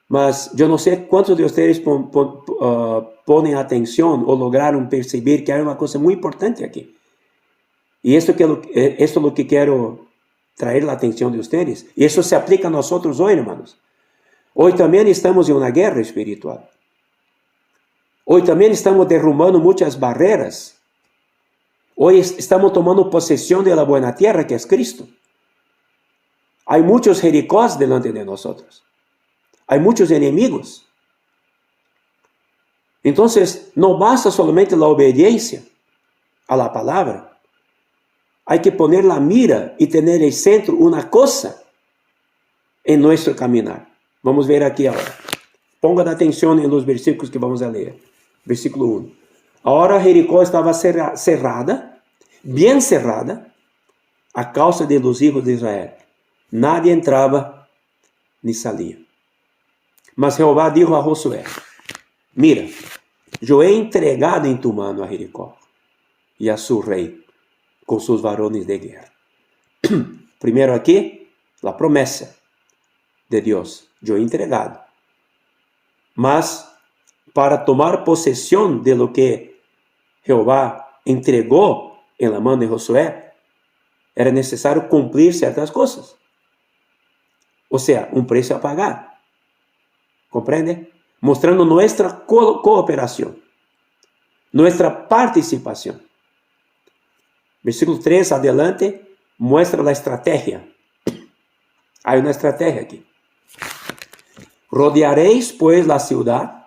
Mas yo no sé cuántos de ustedes ponen atención o lograron percibir que hay una cosa muy importante aquí. Y esto es lo que quiero traer la atención de ustedes. Y eso se aplica a nosotros hoy, hermanos. Hoy también estamos en una guerra espiritual. Hoy también estamos derrumbando muchas barreras. Hoy estamos tomando posesión de la buena tierra que es Cristo. Hay muchos Jericós delante de nosotros. Hay muchos enemigos. Entonces, no basta solamente la obediencia a la palabra. Hay que poner la mira y tener el centro una cosa en nuestro caminar. Vamos a ver aquí ahora. Pongan atención en los versículos que vamos a leer. Versículo 1. Ahora Jericó estaba cerrada, bien cerrada, a causa de los hijos de Israel. Nadie entraba ni salía. Mas Jehová dijo a Josué, mira, yo he entregado en tu mano a Jericó y a su rey con sus varones de guerra. Primero aquí, la promesa de Dios. Yo he entregado. Mas para tomar posesión de lo que Jehová entregó en la mano de Josué, era necesario cumplir ciertas cosas. O sea, un precio a pagar. ¿Comprende? Mostrando nuestra cooperación, nuestra participación. Versículo 3 adelante muestra la estrategia. Hay una estrategia aquí. Rodearéis pues la ciudad,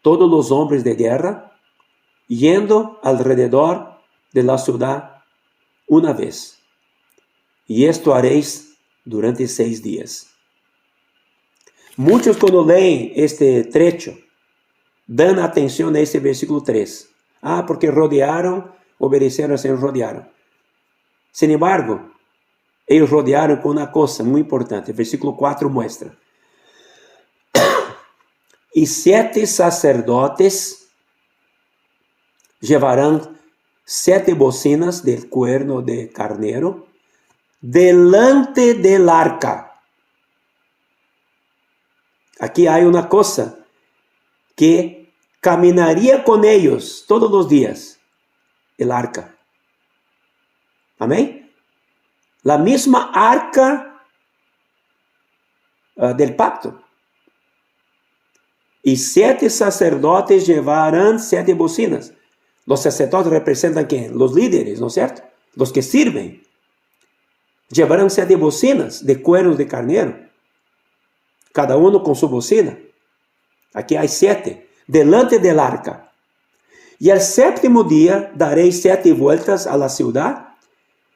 todos los hombres de guerra, yendo alrededor de la ciudad una vez. Y esto haréis durante 6 días. Muchos cuando leen este trecho, dan atención a ese versículo 3. Porque rodearon, obedecieron al Señor, rodearon. Sin embargo, ellos rodearon con una cosa muy importante. El versículo 4 muestra. Y 7 sacerdotes llevarán 7 bocinas del cuerno de carnero delante del arca. Aquí hay una cosa que caminaría con ellos todos los días, el arca. Amén. La misma arca del pacto. Y 7 sacerdotes llevarán 7 bocinas. Los sacerdotes representan ¿quién? Los líderes, ¿no es cierto? Los que sirven. Llevarán 7 bocinas de cuernos de carnero. Cada uno con su bocina. Aquí hay 7. Delante del arca. Y el séptimo día daréis 7 vueltas a la ciudad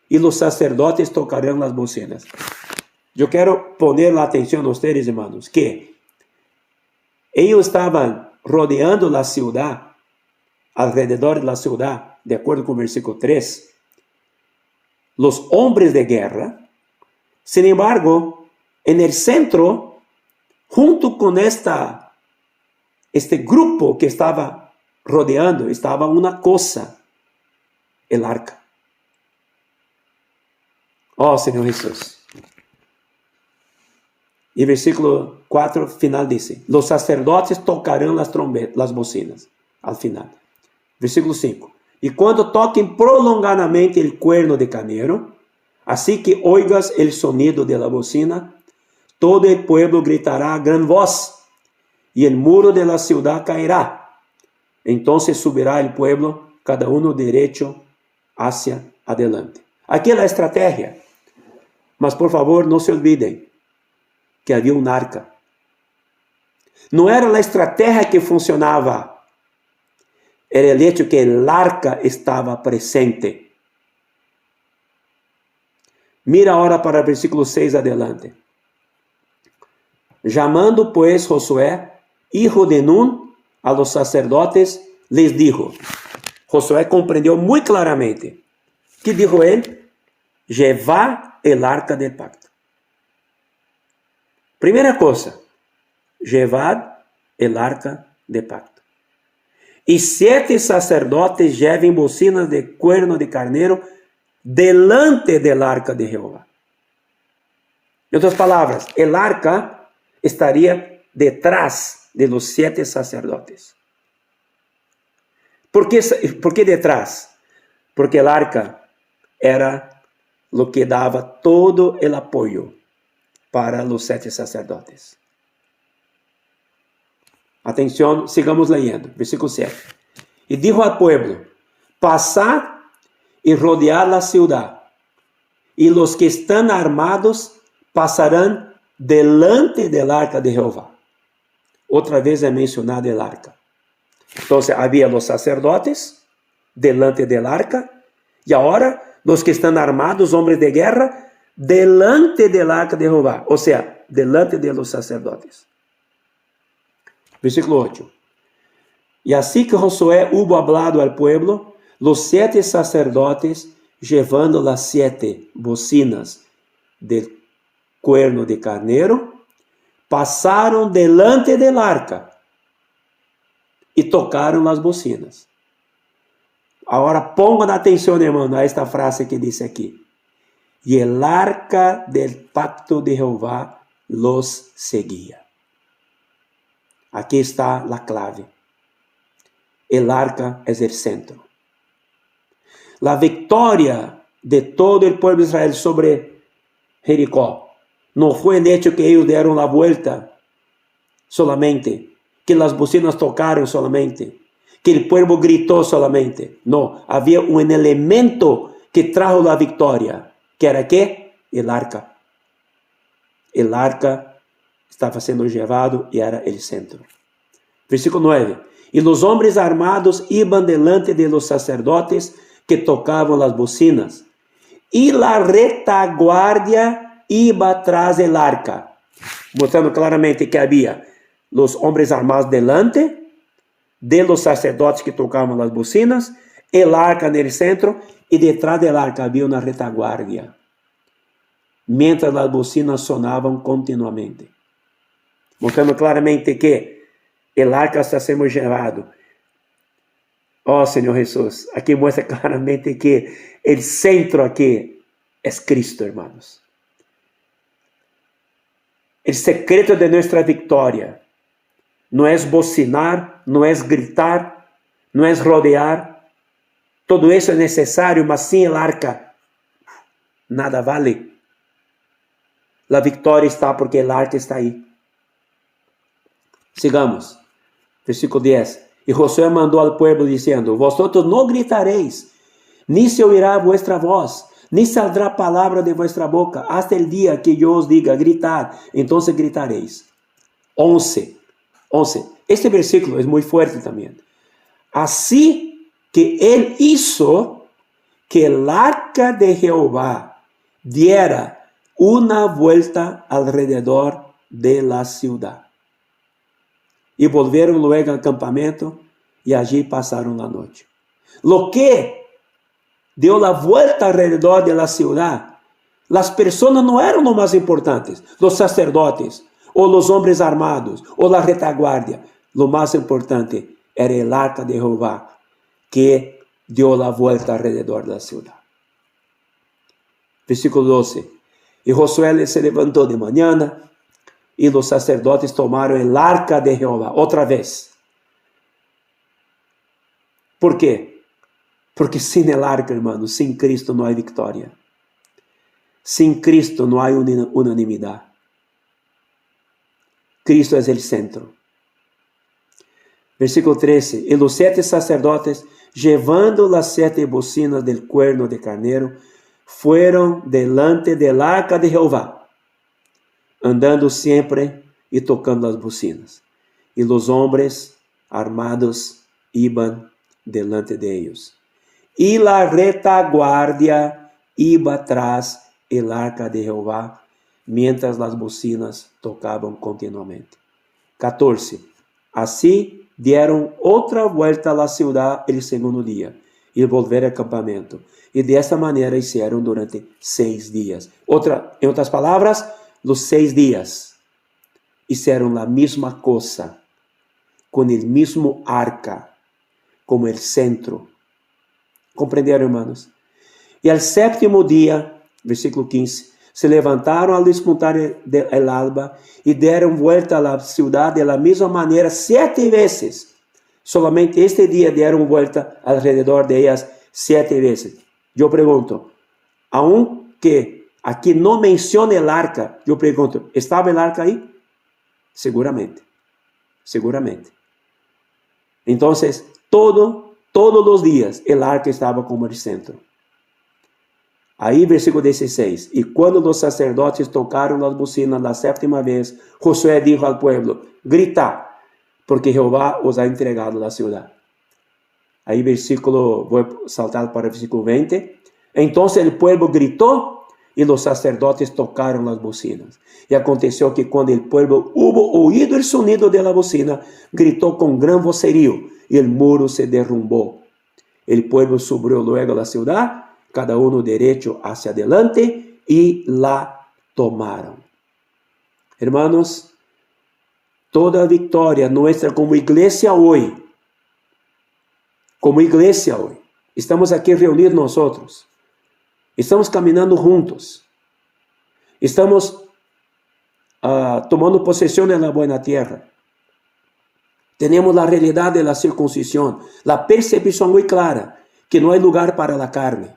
y los sacerdotes tocarán las bocinas. Yo quiero poner la atención a ustedes, hermanos, que ellos estaban rodeando la ciudad, alrededor de la ciudad, de acuerdo con el versículo 3, los hombres de guerra. Sin embargo, en el centro, junto con este grupo que estaba rodeando, estaba una cosa, el arca. Oh, Señor Jesús. Y versículo 4 final dice, los sacerdotes tocarán las trombetas, las bocinas, al final. Versículo 5, y cuando toquen prolongadamente el cuerno de carnero, así que oigas el sonido de la bocina, todo el pueblo gritará a gran voz, y el muro de la ciudad caerá. Entonces subirá el pueblo, cada uno derecho hacia adelante. Aquí es la estrategia. Mas por favor, no se olviden que había un arca. Não era a estratégia que funcionava, era o hecho que el arca estava presente. Mira agora para o versículo 6 adelante. Llamando pues Josué, hijo de Nun, a los sacerdotes, les dijo. Josué compreendeu muito claramente. Que dijo ele? Llevad el arca del pacto. Primeira coisa, llevad el arca del pacto. E 7 sacerdotes lleven bocinas de cuerno de carneiro delante del arca de Jehová. Em outras palavras, el arca estaria detrás de los 7 sacerdotes. ¿Por qué detrás? Porque el arca era lo que daba todo el apoyo para los 7 sacerdotes. Atención, sigamos leyendo. Versículo 7. Y dijo al pueblo, pasad y rodead la ciudad, y los que están armados pasarán delante del arca de Jehová. Outra vez é mencionado el arca. Então, havia los sacerdotes delante del arca, e agora los que estão armados, homens de guerra, delante del arca de Jehová, ou seja, delante de los sacerdotes. Versículo 8. E assim que Josué hubo hablado al pueblo, los 7 sacerdotes, llevando las 7 bocinas del cuerno de carneiro, passaram delante del arca e tocaram as bocinas. Agora pongan atenção, irmão, a esta frase que diz aqui. E el arca del pacto de Jehová los seguía. Aqui está a clave. El arca é o centro. La victoria de todo el pueblo de Israel sobre Jericó no fue el hecho que ellos dieron la vuelta solamente, que las bocinas tocaron solamente, que el pueblo gritó solamente. No, había un elemento que trajo la victoria, que era ¿qué? El arca. El arca estaba siendo llevado y era el centro. Versículo 9. Y los hombres armados iban delante de los sacerdotes que tocaban las bocinas, y la retaguardia iba atrás del arca, mostrando claramente que había los hombres armados delante de los sacerdotes que tocaban las bocinas, el arca en el centro, y detrás del arca había una retaguardia, mientras las bocinas sonaban continuamente, mostrando claramente que el arca está siendo llevado. Oh, Senhor Jesus, aqui mostra claramente que o centro aqui é Cristo, hermanos. O secreto de nossa vitória não é bocinar, não é gritar, não é rodear. Todo isso é necessário, mas sem o arca, nada vale. A vitória está porque o arca está aí. Sigamos. Versículo 10. E Josué mandou ao povo dizendo, vosotros não gritareis, ni se oirá vuestra voz, ni saldrá palavra de vuestra boca, hasta el dia que eu os diga, gritar, entonces gritareis. 11. Este versículo é muito forte também. Assim que ele hizo que el arca de Jehová diera una vuelta alrededor de la ciudad. E volveram luego al campamento e allí passaram a noite. Lo que deu a volta alrededor de la ciudad, las personas não eram lo más importantes, los sacerdotes, ou los hombres armados, ou la retaguardia. Lo más importante era el arca de Jehová, que deu a volta alrededor de la ciudad. Versículo 12. E Josué se levantou de manhã, e os sacerdotes tomaram el arca de Jehová, outra vez. Por quê? Porque sem el arca, hermano, sem Cristo não há vitória. Sem Cristo não há unanimidade. Cristo é o centro. Versículo 13. E os 7 sacerdotes, llevando las 7 bocinas del cuerno de carneiro, fueron delante del arca de Jehová, andando sempre e tocando as bocinas. y los hombres armados iban delante de ellos. Y la retaguardia iba tras el arca de Jehová, mientras las bocinas tocaban continuamente. 14. Así dieron otra vuelta a la ciudad el segundo día y volvieron al campamento. Y de esta manera hicieron durante 6 días. En otras palabras, los 6 días hicieron la misma cosa, con el mismo arca como el centro. ¿Comprendieron, hermanos? Y al séptimo día, versículo 15, se levantaron al despuntar el alba y dieron vuelta a la ciudad de la misma manera 7 veces. Solamente este día dieron vuelta alrededor de ellas 7 veces. Yo pregunto, aunque aquí no menciona el arca, yo pregunto, ¿estaba el arca ahí? Seguramente. Entonces, todos los días el arca estaba como el centro. Ahí, versículo 16. Y cuando los sacerdotes tocaron las bocinas la 7ª vez, Josué dijo al pueblo, grita, porque Jehová os ha entregado la ciudad. Ahí voy a saltar para el versículo 20. Entonces el pueblo gritó y los sacerdotes tocaron las bocinas. Y aconteció que cuando el pueblo hubo oído el sonido de la bocina, gritó con gran vocerío y el muro se derrumbó. El pueblo subió luego a la ciudad, cada uno derecho hacia adelante, y la tomaron. Hermanos, toda victoria nuestra como iglesia hoy, estamos aquí reunidos nosotros, estamos caminando juntos, estamos tomando posesión en la buena tierra. Tenemos la realidad de la circuncisión, la percepción muy clara que no hay lugar para la carne.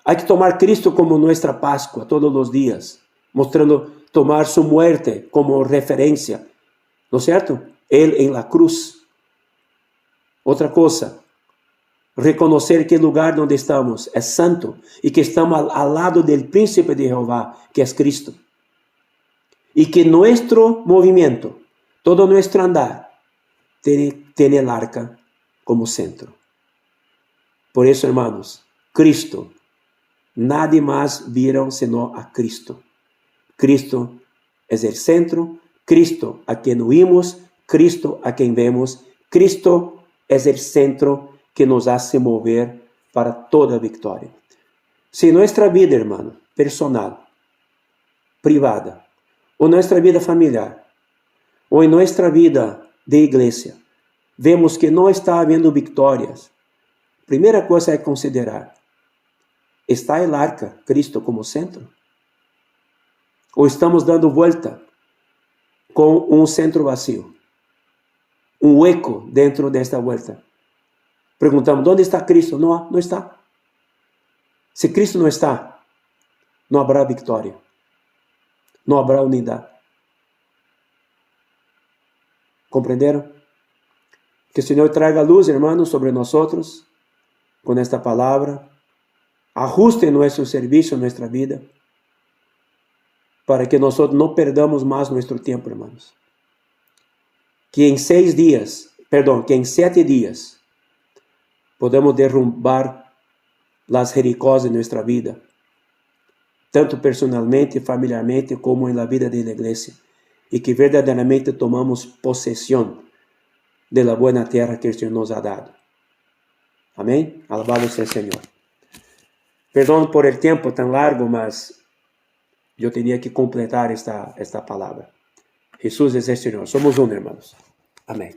Hay que tomar Cristo como nuestra Pascua todos los días, tomar su muerte como referencia, ¿no es cierto? Él en la cruz. Otra cosa, reconocer que el lugar donde estamos es santo y que estamos al lado del príncipe de Jehová, que es Cristo. Y que nuestro movimiento, todo nuestro andar, tiene el arca como centro. Por eso, hermanos, Cristo, nadie más vieron sino a Cristo. Cristo es el centro, Cristo a quien huimos, Cristo a quien vemos, Cristo es el centro que nos hace mover para toda victoria. Si nuestra vida, hermano, personal, privada, o nuestra vida familiar, o en nuestra vida de iglesia, vemos que no está habiendo victorias, primera cosa é considerar, ¿está el arca, Cristo, como centro? ¿O estamos dando vuelta con un centro vacío? Un hueco dentro de esta vuelta. Preguntamos, ¿dónde está Cristo? No, no está. Si Cristo no está, no habrá victoria. No habrá unidad. ¿Comprendieron? Que el Señor traiga luz, hermanos, sobre nosotros con esta palabra. Ajuste nuestro servicio, nuestra vida, para que nosotros no perdamos más nuestro tiempo, hermanos. Que en 7 días podamos derrumbar las Jericós de nuestra vida, tanto personalmente, familiarmente, como en la vida de la iglesia, y que verdaderamente tomamos posesión de la buena tierra que el Señor nos ha dado. Amén. Alabado sea el Señor. Perdón por el tiempo tan largo, mas yo tenía que completar esta palabra. Jesús es el Señor. Somos uno, hermanos. Amén.